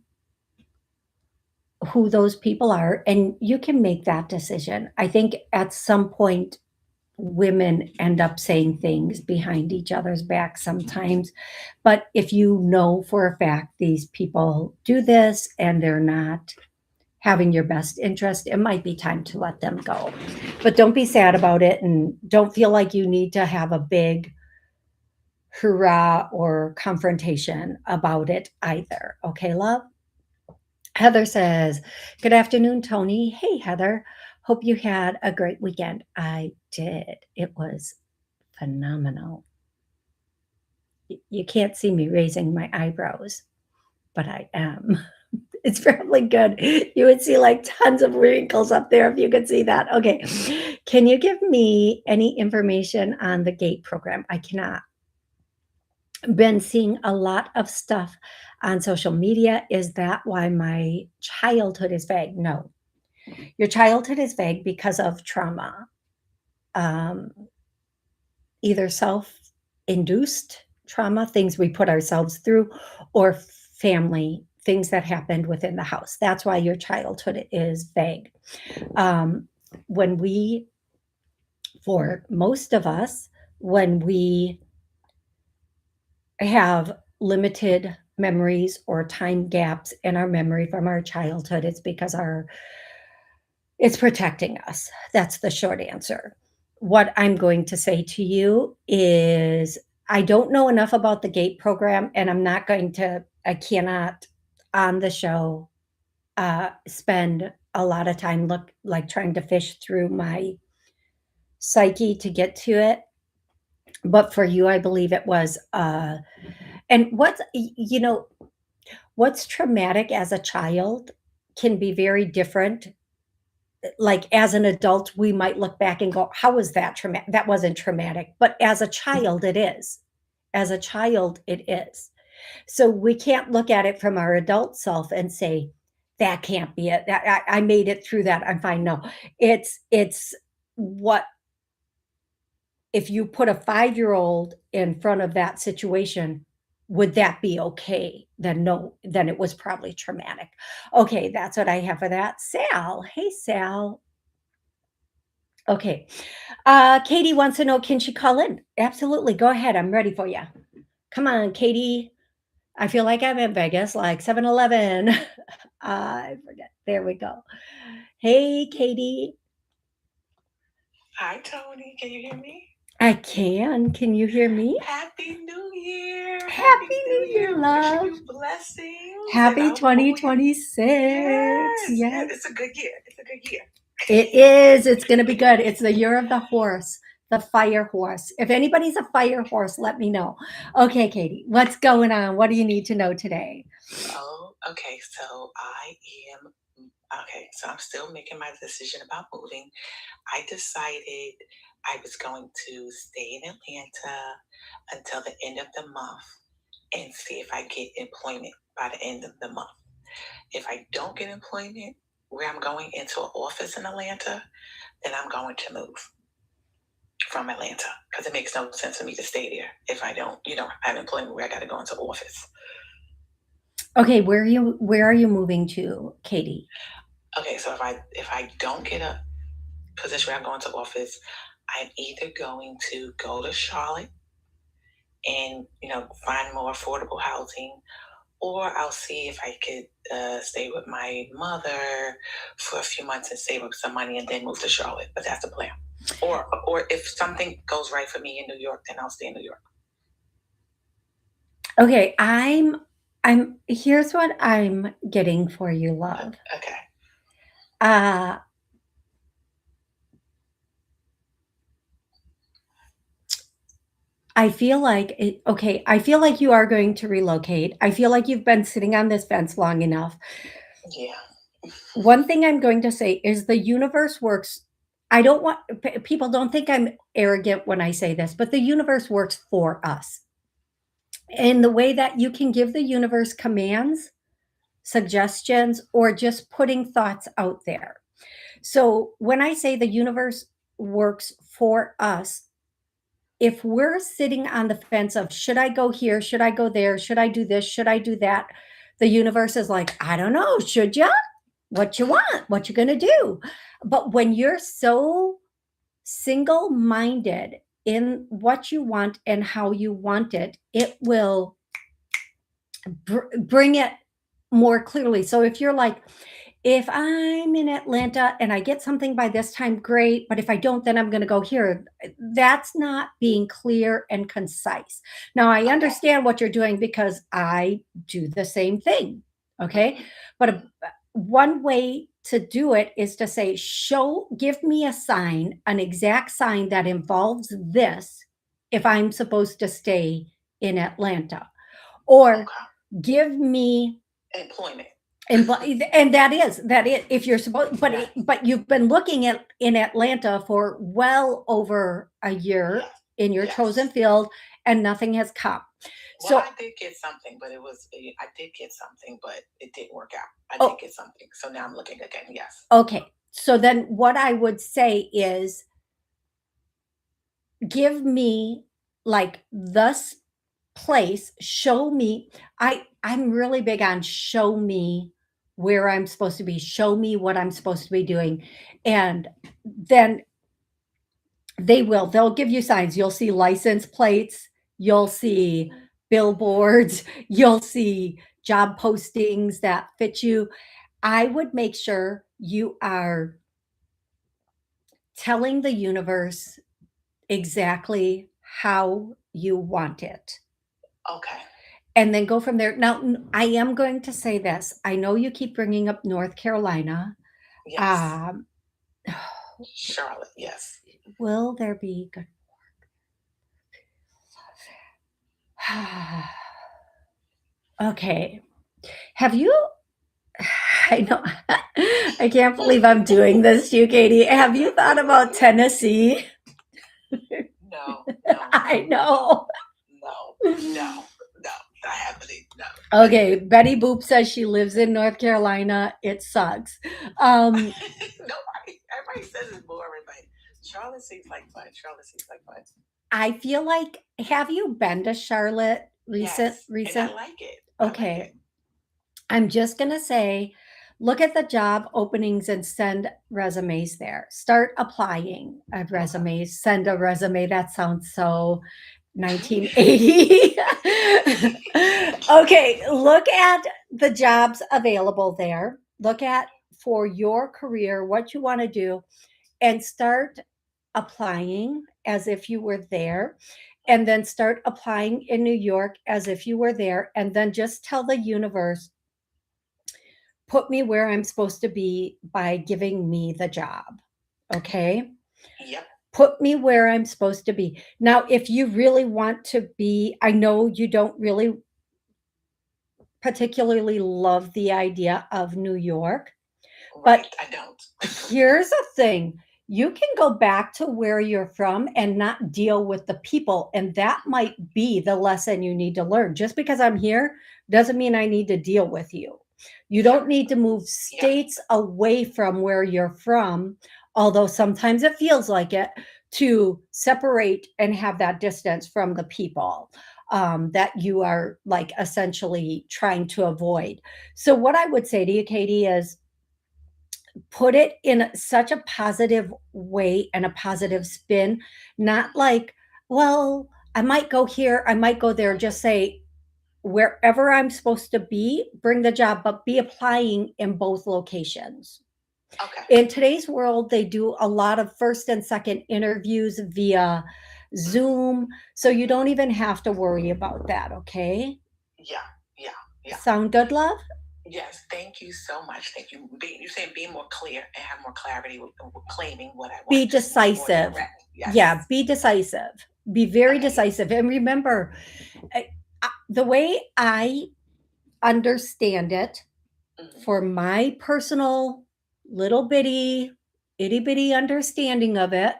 who those people are and you can make that decision. I think at some point, women end up saying things behind each other's back sometimes. But if you know for a fact these people do this and they're not having your best interest, it might be time to let them go. But don't be sad about it and don't feel like you need to have a big hurrah or confrontation about it either. Okay, love? Heather says, good afternoon, Tony. Hey, Heather. Hope you had a great weekend. I did. It was phenomenal. You can't see me raising my eyebrows, but I am. It's probably good. You would see like tons of wrinkles up there if you could see that. Okay. Can you give me any information on the GATE program? I cannot. Been seeing a lot of stuff on social media. Is that why my childhood is vague? No. Your childhood is vague because of trauma, um, either self-induced trauma, things we put ourselves through, or family, things that happened within the house. That's why your childhood is vague. Um, when we, for most of us, when we have limited memories or time gaps in our memory from our childhood, it's because it's protecting us. That's the short answer. What I'm going to say to you is I don't know enough about the GATE program, and I cannot on the show spend a lot of time like trying to fish through my psyche to get to it. But for you, I believe it was, and what's traumatic as a child can be very different. Like as an adult, we might look back and go, how was that traumatic? That wasn't traumatic. But as a child, it is. As a child, it is. So we can't look at it from our adult self and say, that can't be it. I made it through that. I'm fine. No, it's what if you put a 5-year-old in front of that situation, would that be okay? Then no, then it was probably traumatic. Okay, that's what I have for that. Sal. Hey, Sal. Okay. Katie wants to know, can she call in? Absolutely. Go ahead. I'm ready for you. Come on, Katie. I feel like I'm in Vegas, like 7-Eleven. I forget. There we go. Hey, Katie. Hi, Toni. Can you hear me? I can. Can you hear me? Happy New Year. Happy New Year, I'm wishing love. you blessings. And Happy I'm hoping. 2026. Yes, Yes. it's a good year. It's a good year. It is. It's going to be good. It's the year of the horse, the fire horse. If anybody's a fire horse, let me know. Okay, Katie, what's going on? What do you need to know today? Oh, okay. So I am. Okay, so I'm still making my decision about moving. I decided I was going to stay in Atlanta until the end of the month and see if I get employment by the end of the month. If I don't get employment where I'm going into an office in Atlanta, then I'm going to move from Atlanta because it makes no sense for me to stay there if I don't, have employment where I got to go into office. Okay, where are you moving to, Katie? Okay, so if I don't get a position where I'm going to office, I'm either going to go to Charlotte and find more affordable housing, or I'll see if I could stay with my mother for a few months and save up some money and then move to Charlotte. But that's the plan. Or if something goes right for me in New York, then I'll stay in New York. Okay, I'm here's what I'm getting for you, love. Okay. Uh I feel like okay, I feel like you are going to relocate. I feel like you've been sitting on this fence long enough. Yeah. One thing I'm going to say is the universe works. I don't want people don't think I'm arrogant when I say this, but the universe works for us. In the way that you can give the universe commands, suggestions, or just putting thoughts out there. So when I say the universe works for us, if we're sitting on the fence of should I go here, should I go there, should I do this, should I do that, the universe is like, I don't know, should you? What you want, what you gonna do? But when you're so single-minded in what you want and how you want it, it will bring it more clearly. So if you're like, if I'm in Atlanta and I get something by this time, great. But if I don't, then I'm going to go here. That's not being clear and concise. Now, I understand what you're doing because I do the same thing. Okay. But one way to do it is to say, give me a sign, an exact sign that involves this if I'm supposed to stay in Atlanta. Or give me employment. And that is if you're supposed, but you've been looking at in Atlanta for well over a year in your chosen field, and nothing has come. Well, I did get something, but I did get something, but it didn't work out. I did get something, so now I'm looking again. Yes. Okay, so then what I would say is, give me like this place, show me. I'm really big on show me where I'm supposed to be, show me what I'm supposed to be doing. And then they'll give you signs. You'll see license plates, you'll see billboards, you'll see job postings that fit you. I would make sure you are telling the universe exactly how you want it. Okay. And then go from there. Now, I am going to say this. I know you keep bringing up North Carolina. Yes. Charlotte, yes. Will there be good work? Okay. Have you I know I can't believe I'm doing this to you, Katie. Have you thought about Tennessee? No. I know. No. I haven't. No. Okay, Betty Boop says she lives in North Carolina. It sucks. Everybody says it's boring, but Charlotte seems like fun. I feel like, have you been to Charlotte recent? And I like it. Okay. Like it. I'm just going to say, look at the job openings and send resumes there. Start applying resumes, send a resume. That sounds so 1980. Okay, look at the jobs available there. Look at for your career what you want to do and start applying as if you were there. And then start applying in New York as if you were there. And then just tell the universe, put me where I'm supposed to be by giving me the job. Okay. Yep. Put me where I'm supposed to be. Now, if you really want to be, I know you don't really particularly love the idea of New York, but Right. I don't. here's the thing, you can go back to where you're from and not deal with the people. And that might be the lesson you need to learn. Just because I'm here doesn't mean I need to deal with you. You don't need to move Yeah. states away from where you're from, although sometimes it feels like it, to separate and have that distance from the people that you are like essentially trying to avoid. So, what I would say to you, Katie, is put it in such a positive way and a positive spin, not like, well, I might go here, I might go there. Just say, wherever I'm supposed to be, bring the job, but be applying in both locations. Okay. In today's world, they do a lot of first and second interviews via Zoom. So you don't even have to worry about that. Okay. Yeah. Yeah. Yeah. Sound good, love? Yes. Thank you so much. Thank you. You're saying be more clear and have more clarity with claiming what I Be want. Just be more decisive. direct. Yes. Yeah, be decisive. Be very Okay. decisive. And remember, the way I understand it, for my personal little bitty, itty bitty understanding of it,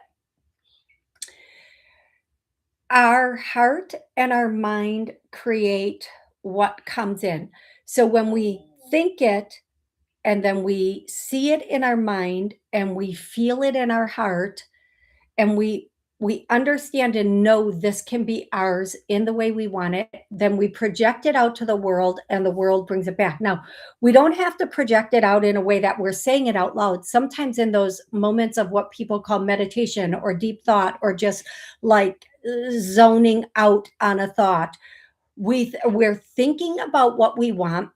our heart and our mind create what comes in. So when we think it and then we see it in our mind and we feel it in our heart and we understand and know this can be ours in the way we want it, then we project it out to the world and the world brings it back. Now, we don't have to project it out in a way that we're saying it out loud. Sometimes in those moments of what people call meditation or deep thought or just like zoning out on a thought, we're thinking about what we want,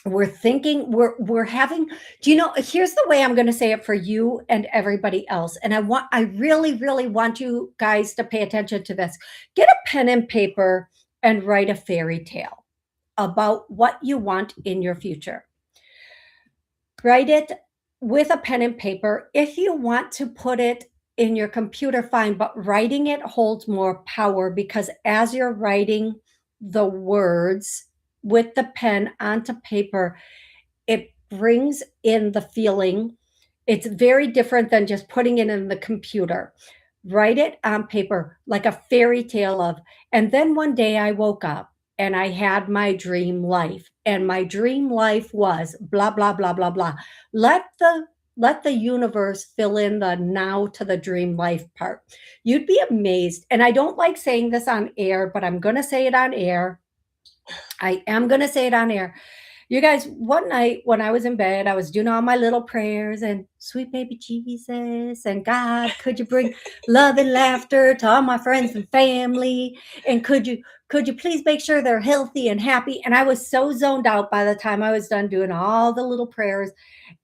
we're thinking, we're having, do you know, here's the way I'm going to say it for you and everybody else, and I really want you guys to pay attention to this. Get a pen and paper and write a fairy tale about what you want in your future. Write it with a pen and paper. If you want to put it in your computer, fine, but writing it holds more power, because as you're writing the words with the pen onto paper, it brings in the feeling. It's very different than just putting it in the computer. Write it on paper like a fairy tale of, and then one day I woke up and I had my dream life. And my dream life was blah, blah, blah, blah, blah. Let the let the universe fill in the now to the dream life part. You'd be amazed. And I don't like saying this on air, but I'm going to say it on air. I am going to say it on air. You guys, one night when I was in bed, I was doing all my little prayers and sweet baby Jesus and God, could you bring love and laughter to all my friends and family? And could you please make sure they're healthy and happy? And I was so zoned out by the time I was done doing all the little prayers.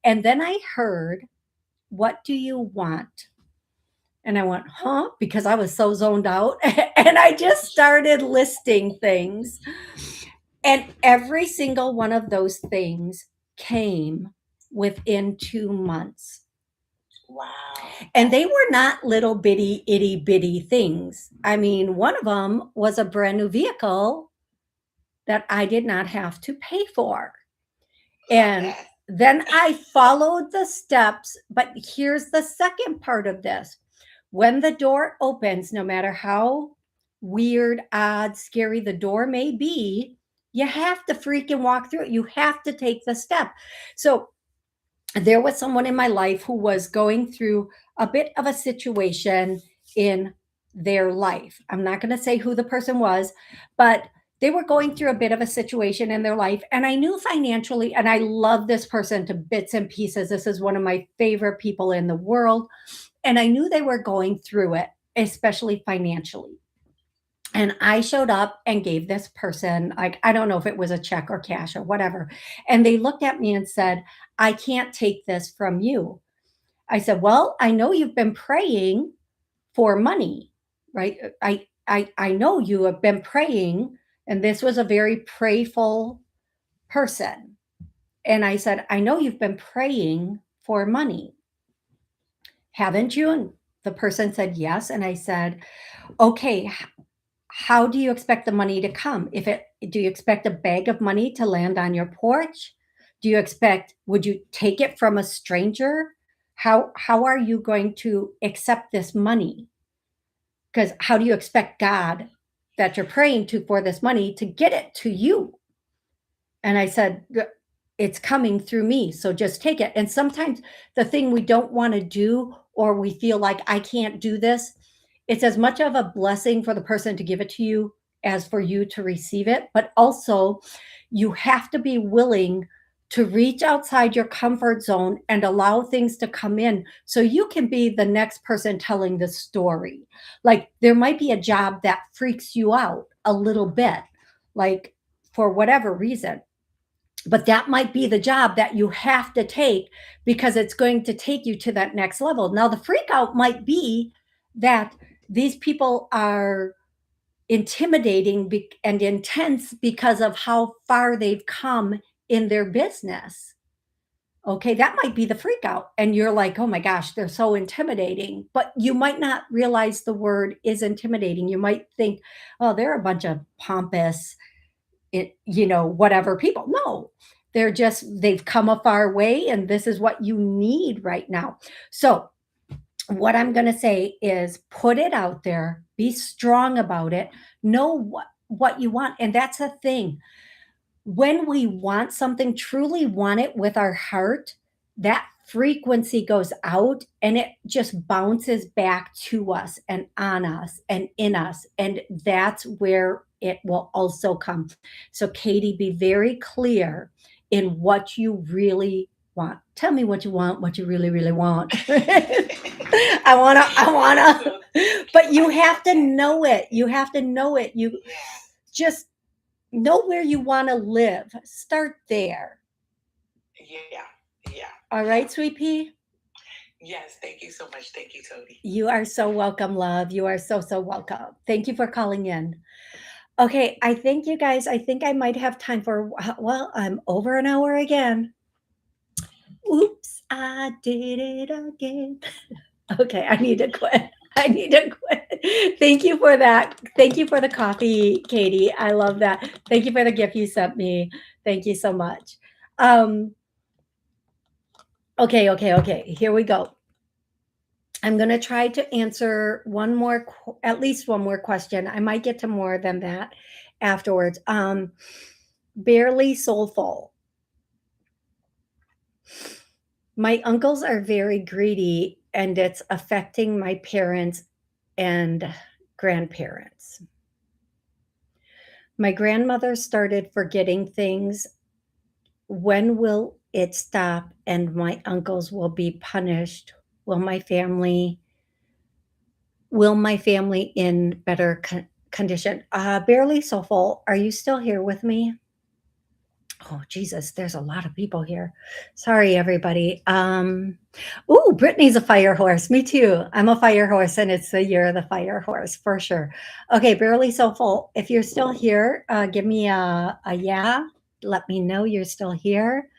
And then I heard, "What do you want?" And I went, "Huh?" Because I was so zoned out. And I just started listing things. And every single one of those things came within 2 months. Wow. And they were not little bitty, itty bitty things. I mean, one of them was a brand new vehicle that I did not have to pay for. And then I followed the steps. But here's the second part of this: when the door opens, no matter how weird, odd, scary the door may be, you have to freaking walk through it. You have to take the step. So there was someone in my life who was going through a bit of a situation in their life. I'm not going to say who the person was, but they were going through a bit of a situation in their life. And I knew financially, and I love this person to bits and pieces. This is one of my favorite people in the world. And I knew they were going through it, especially financially. And I showed up and gave this person, like, I don't know if it was a check or cash or whatever. And they looked at me and said, I can't take this from you. I said, well, I know you've been praying for money, right? I know you have been praying, and this was a very prayerful person. And I said, I know you've been praying for money, haven't you? And the person said yes. And I said, okay, how do you expect the money to come? If it Do you expect a bag of money to land on your porch? Would you take it from a stranger? How are you going to accept this money? Because how do you expect God that you're praying to for this money to get it to you? And I said, it's coming through me. So just take it. And sometimes the thing we don't want to do, or we feel like I can't do this, it's as much of a blessing for the person to give it to you as for you to receive it. But also, you have to be willing to reach outside your comfort zone and allow things to come in so you can be the next person telling the story. Like, there might be a job that freaks you out a little bit, like, for whatever reason, but that might be the job that you have to take because it's going to take you to that next level. Now, the freak out might be that these people are intimidating and intense because of how far they've come in their business. Okay, that might be the freak out. And you're like, oh my gosh, they're so intimidating. But you might not realize the word is intimidating. You might think, oh, they're a bunch of pompous, whatever people. No, they've come a far way, and this is what you need right now. So, what I'm going to say is put it out there, be strong about it, know what you want. And that's the thing. When we want something, truly want it with our heart, that frequency goes out and it just bounces back to us and on us and in us. And that's where it will also come. So, Katie, be very clear in what you really want. Tell me what you want, what you really, really want. I wanna, but you have to know it. You have to know it. You just know where you want to live. Start there. Yeah. Yeah. All right, sweet pea? Yes. Thank you so much. Thank you, Toni. You are so welcome, love. You are so, so welcome. Thank you for calling in. Okay, I think you guys, I think I might have time for, well, I'm over an hour again. Oops, I did it again. Okay, I need to quit. I need to quit. Thank you for that. Thank you for the coffee, Katie. I love that. Thank you for the gift you sent me. Thank you so much. Okay. Here we go. I'm going to try to answer at least one more question. I might get to more than that afterwards. Barely soulful. My uncles are very greedy, and it's affecting my parents and grandparents. My grandmother started forgetting things. When will it stop and my uncles will be punished? Will my family in better condition? Barely soulful, are you still here with me? Oh, Jesus, there's a lot of people here. Sorry, everybody. Brittany's a fire horse. Me too. I'm a fire horse, and it's the year of the fire horse for sure. Okay, barely soulful. If you're still here, give me a yeah. Let me know you're still here.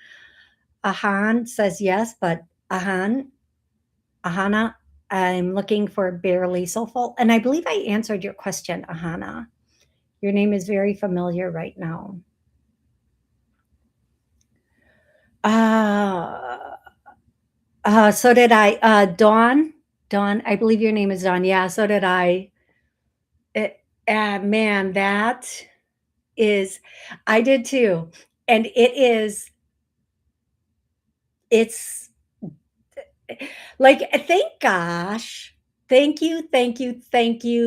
Ahan says yes, but Ahana, I'm looking for barely soulful. And I believe I answered your question, Ahana. Your name is very familiar right now. So did I. Dawn, I believe your name is Dawn. Yeah, so did I. Man, I did too. And it's like, thank gosh. Thank you,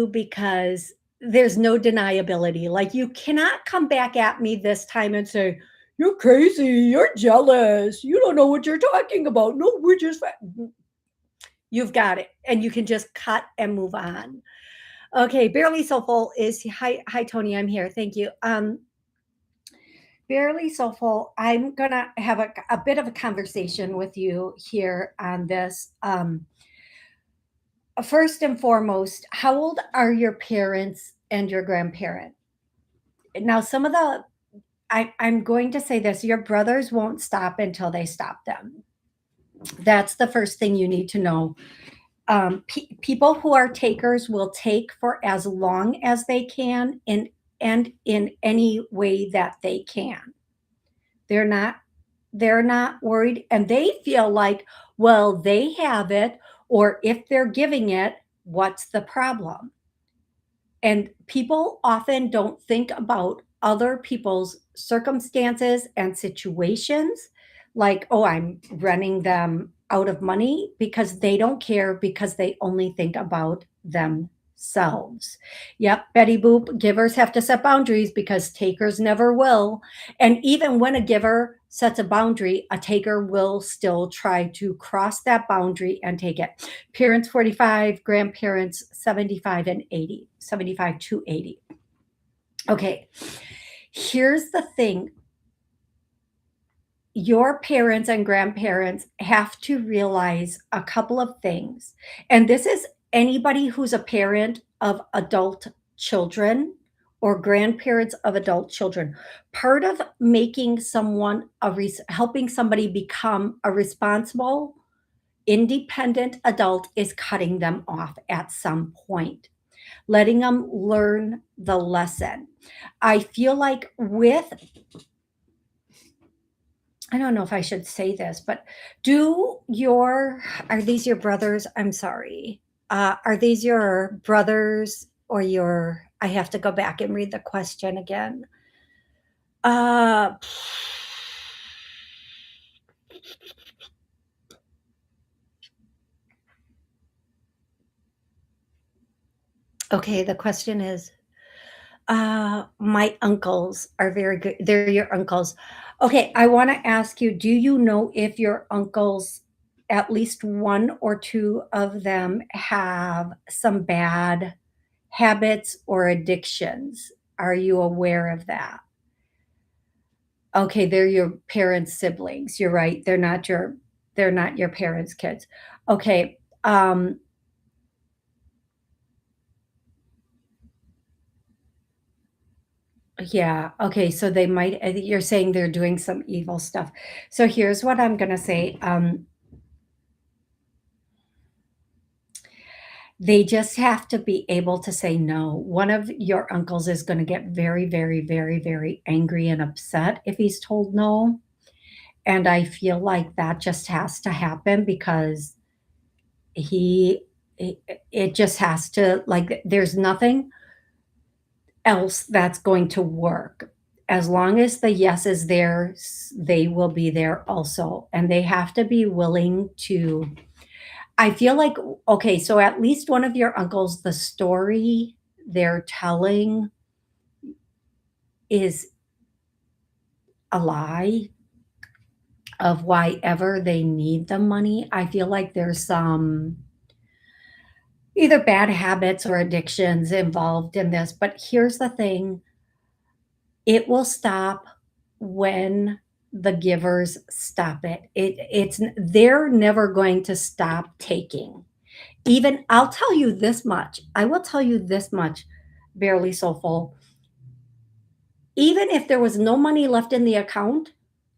because there's no deniability. Like, you cannot come back at me this time and say, you're crazy, you're jealous, you don't know what you're talking about. No, we're just, you've got it. And you can just cut and move on. Okay, Barely Soulful is hi Tony, I'm here. Thank you. Barely Soulful, I'm gonna have a bit of a conversation with you here on this. First and foremost, how old are your parents and your grandparent? Now, some of the I'm going to say this: your brothers won't stop until they stop them. That's the first thing you need to know. People who are takers will take for as long as they can and in any way that they can. They're not they're not worried and they feel like, well, they have it, or if they're giving it, what's the problem? And people often don't think about other people's circumstances and situations, like, oh, I'm running them out of money, because they don't care, because they only think about themselves. Yep, Betty Boop, givers have to set boundaries because takers never will. And even when a giver sets a boundary, a taker will still try to cross that boundary and take it. Parents 45, grandparents 75 and 80, 75 to 80. Okay, here's the thing: your parents and grandparents have to realize a couple of things. And this is anybody who's a parent of adult children or grandparents of adult children. Part of making someone helping somebody become a responsible, independent adult is cutting them off at some point, letting them learn the lesson. I feel like with, I don't know if I should say this, but are these your brothers? I'm sorry. Are these your brothers or I have to go back and read the question again. Uh, okay, the question is, my uncles are very good. They're your uncles. Okay, I want to ask you, do you know if your uncles, at least one or two of them, have some bad habits or addictions? Are you aware of that? Okay, they're your parents' siblings. You're right. They're not your parents' kids. Okay. Yeah. Okay. So they might, you're saying they're doing some evil stuff. So here's what I'm going to say. They just have to be able to say no. One of your uncles is going to get very, very, very, very angry and upset if he's told no. And I feel like that just has to happen because he, it, it just has to, like, there's nothing else that's going to work. As long as the yes is there, they will be there also. And they have to be willing to. I feel like, okay, so at least one of your uncles, the story they're telling is a lie of why ever they need the money. I feel like there's some either bad habits or addictions involved in this. But here's the thing: it will stop when the givers stop it. They're never going to stop taking. Even I'll tell you this much. I will tell you this much, Barely Soulful. Even if there was no money left in the account,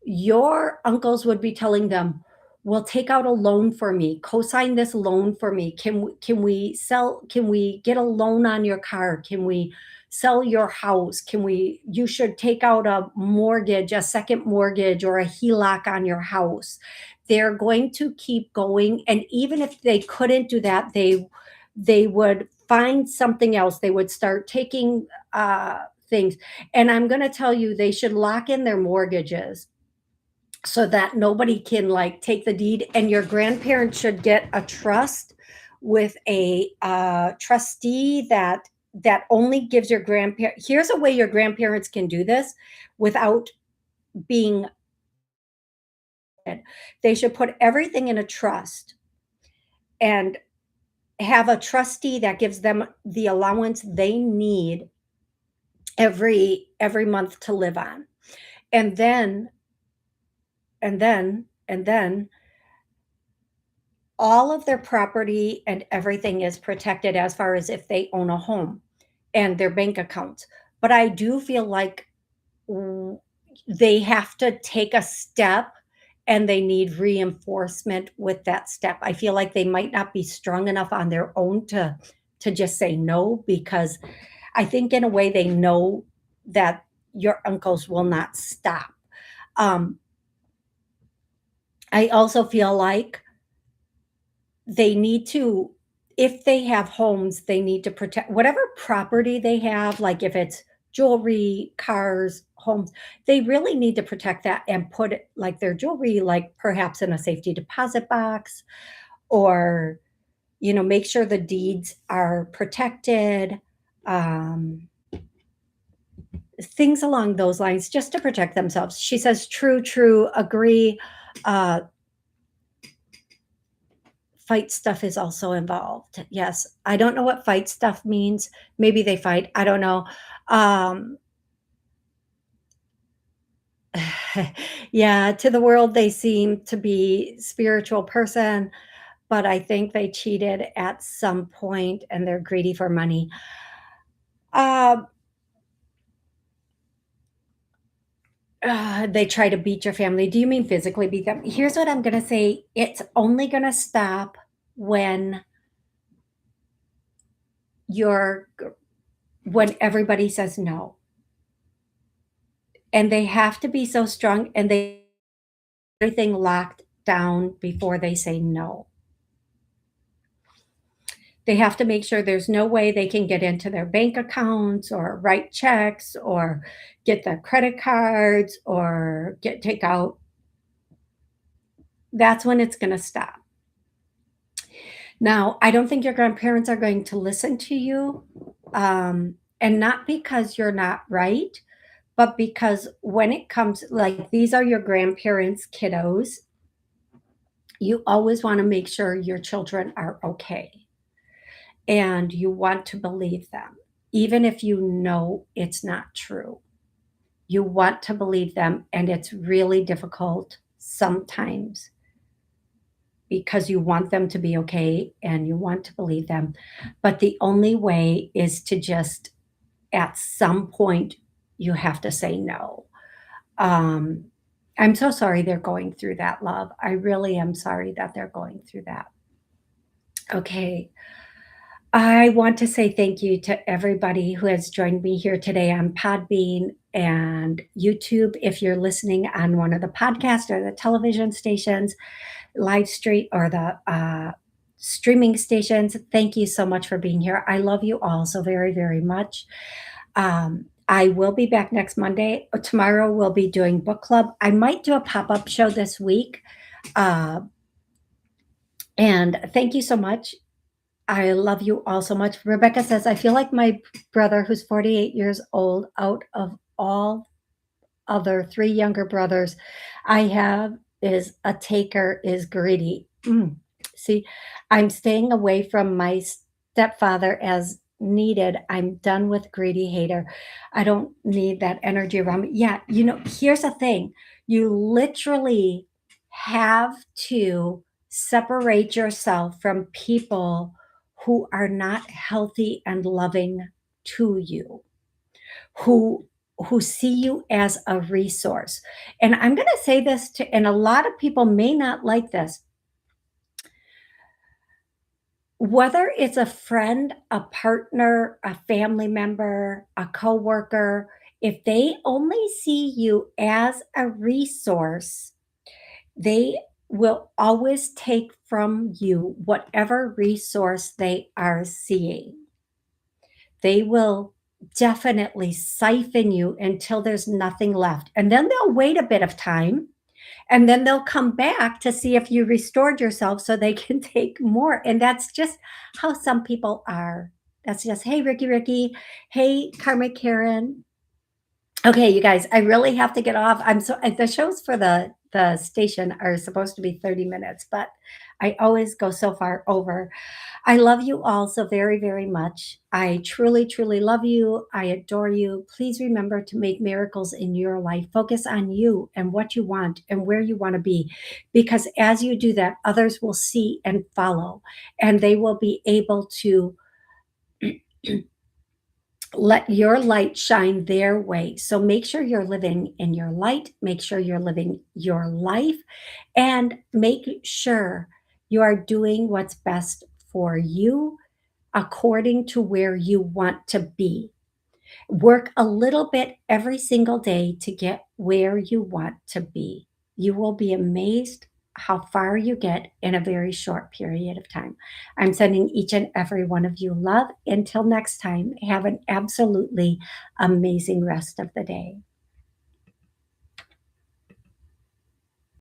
your uncles would be telling them, well, take out a loan for me, co-sign this loan for me. Can we get a loan on your car? Can we sell your house? You should take out a mortgage, a second mortgage, or a HELOC on your house. They're going to keep going. And even if they couldn't do that, they would find something else. They would start taking things. And I'm going to tell you, they should lock in their mortgages so that nobody can like take the deed. And your grandparents should get a trust with a trustee that only gives your grandparent. Here's a way your grandparents can do this without being. They should put everything in a trust, and have a trustee that gives them the allowance they need every month to live on. And then and then all of their property and everything is protected as far as if they own a home and their bank accounts. But I do feel like w- they have to take a step and they need reinforcement with that step. I feel like they might not be strong enough on their own to just say no, because I think in a way they know that your uncles will not stop. Um, I also feel like they need to, if they have homes, they need to protect whatever property they have, like if it's jewelry, cars, homes, they really need to protect that and put it like their jewelry, like perhaps in a safety deposit box, or, make sure the deeds are protected. Um, Things along those lines just to protect themselves. She says, true, true, agree. Uh, Fight stuff is also involved. Yes. I don't know what fight stuff means. Maybe they fight. I don't know. Um, yeah, to the world, they seem to be spiritual person, but I think they cheated at some point and they're greedy for money. Um, they try to beat your family. Do you mean physically beat them? Here's what I'm going to say. It's only going to stop when you're when everybody says no. And they have to be so strong and they everything locked down before they say no. They have to make sure there's no way they can get into their bank accounts or write checks or get the credit cards or get take out. That's when it's going to stop. Now, I don't think your grandparents are going to listen to you. And not because you're not right, but because when it comes, like these are your grandparents' kiddos, you always want to make sure your children are okay and you want to believe them, even if you know it's not true. You want to believe them, and it's really difficult sometimes because you want them to be okay and you want to believe them. But the only way is to just, at some point, you have to say no. Um, I'm so sorry they're going through that, love. I really am sorry that they're going through that. Okay. I want to say thank you to everybody who has joined me here today on Podbean and YouTube. If you're listening on one of the podcast or the television stations, live stream or the streaming stations, thank you so much for being here. I love you all so very, very much. I will be back next Monday. Tomorrow we'll be doing book club. I might do a pop up show this week. Uh, and thank you so much. I love you all so much. Rebecca says, I feel like my brother, who's 48 years old, out of all other three younger brothers I have, is a taker, is greedy. See, I'm staying away from my stepfather as needed. I'm done with greedy hater. I don't need that energy around me. Yeah, here's the thing. You literally have to separate yourself from people who are not healthy and loving to you, who see you as a resource. And I'm going to say this to, and a lot of people may not like this, whether it's a friend, a partner, a family member, a coworker, if they only see you as a resource, they will always take from you whatever resource they are seeing. They will definitely siphon you until there's nothing left. And then they'll wait a bit of time and then they'll come back to see if you restored yourself so they can take more. And that's just how some people are. That's just, hey, Ricky. Hey, Karma Karen. Okay, you guys, I really have to get off. The shows for the station are supposed to be 30 minutes, but I always go so far over. I love you all so very, very much. I truly, truly love you. I adore you. Please remember to make miracles in your life. Focus on you and what you want and where you want to be. Because as you do that, others will see and follow, and they will be able to let your light shine their way. So make sure you're living in your light, make sure you're living your life, and make sure you are doing what's best for you according to where you want to be. Work a little bit every single day to get where you want to be. You will be amazed how far you get in a very short period of time. I'm sending each and every one of you love. Until next time, have an absolutely amazing rest of the day.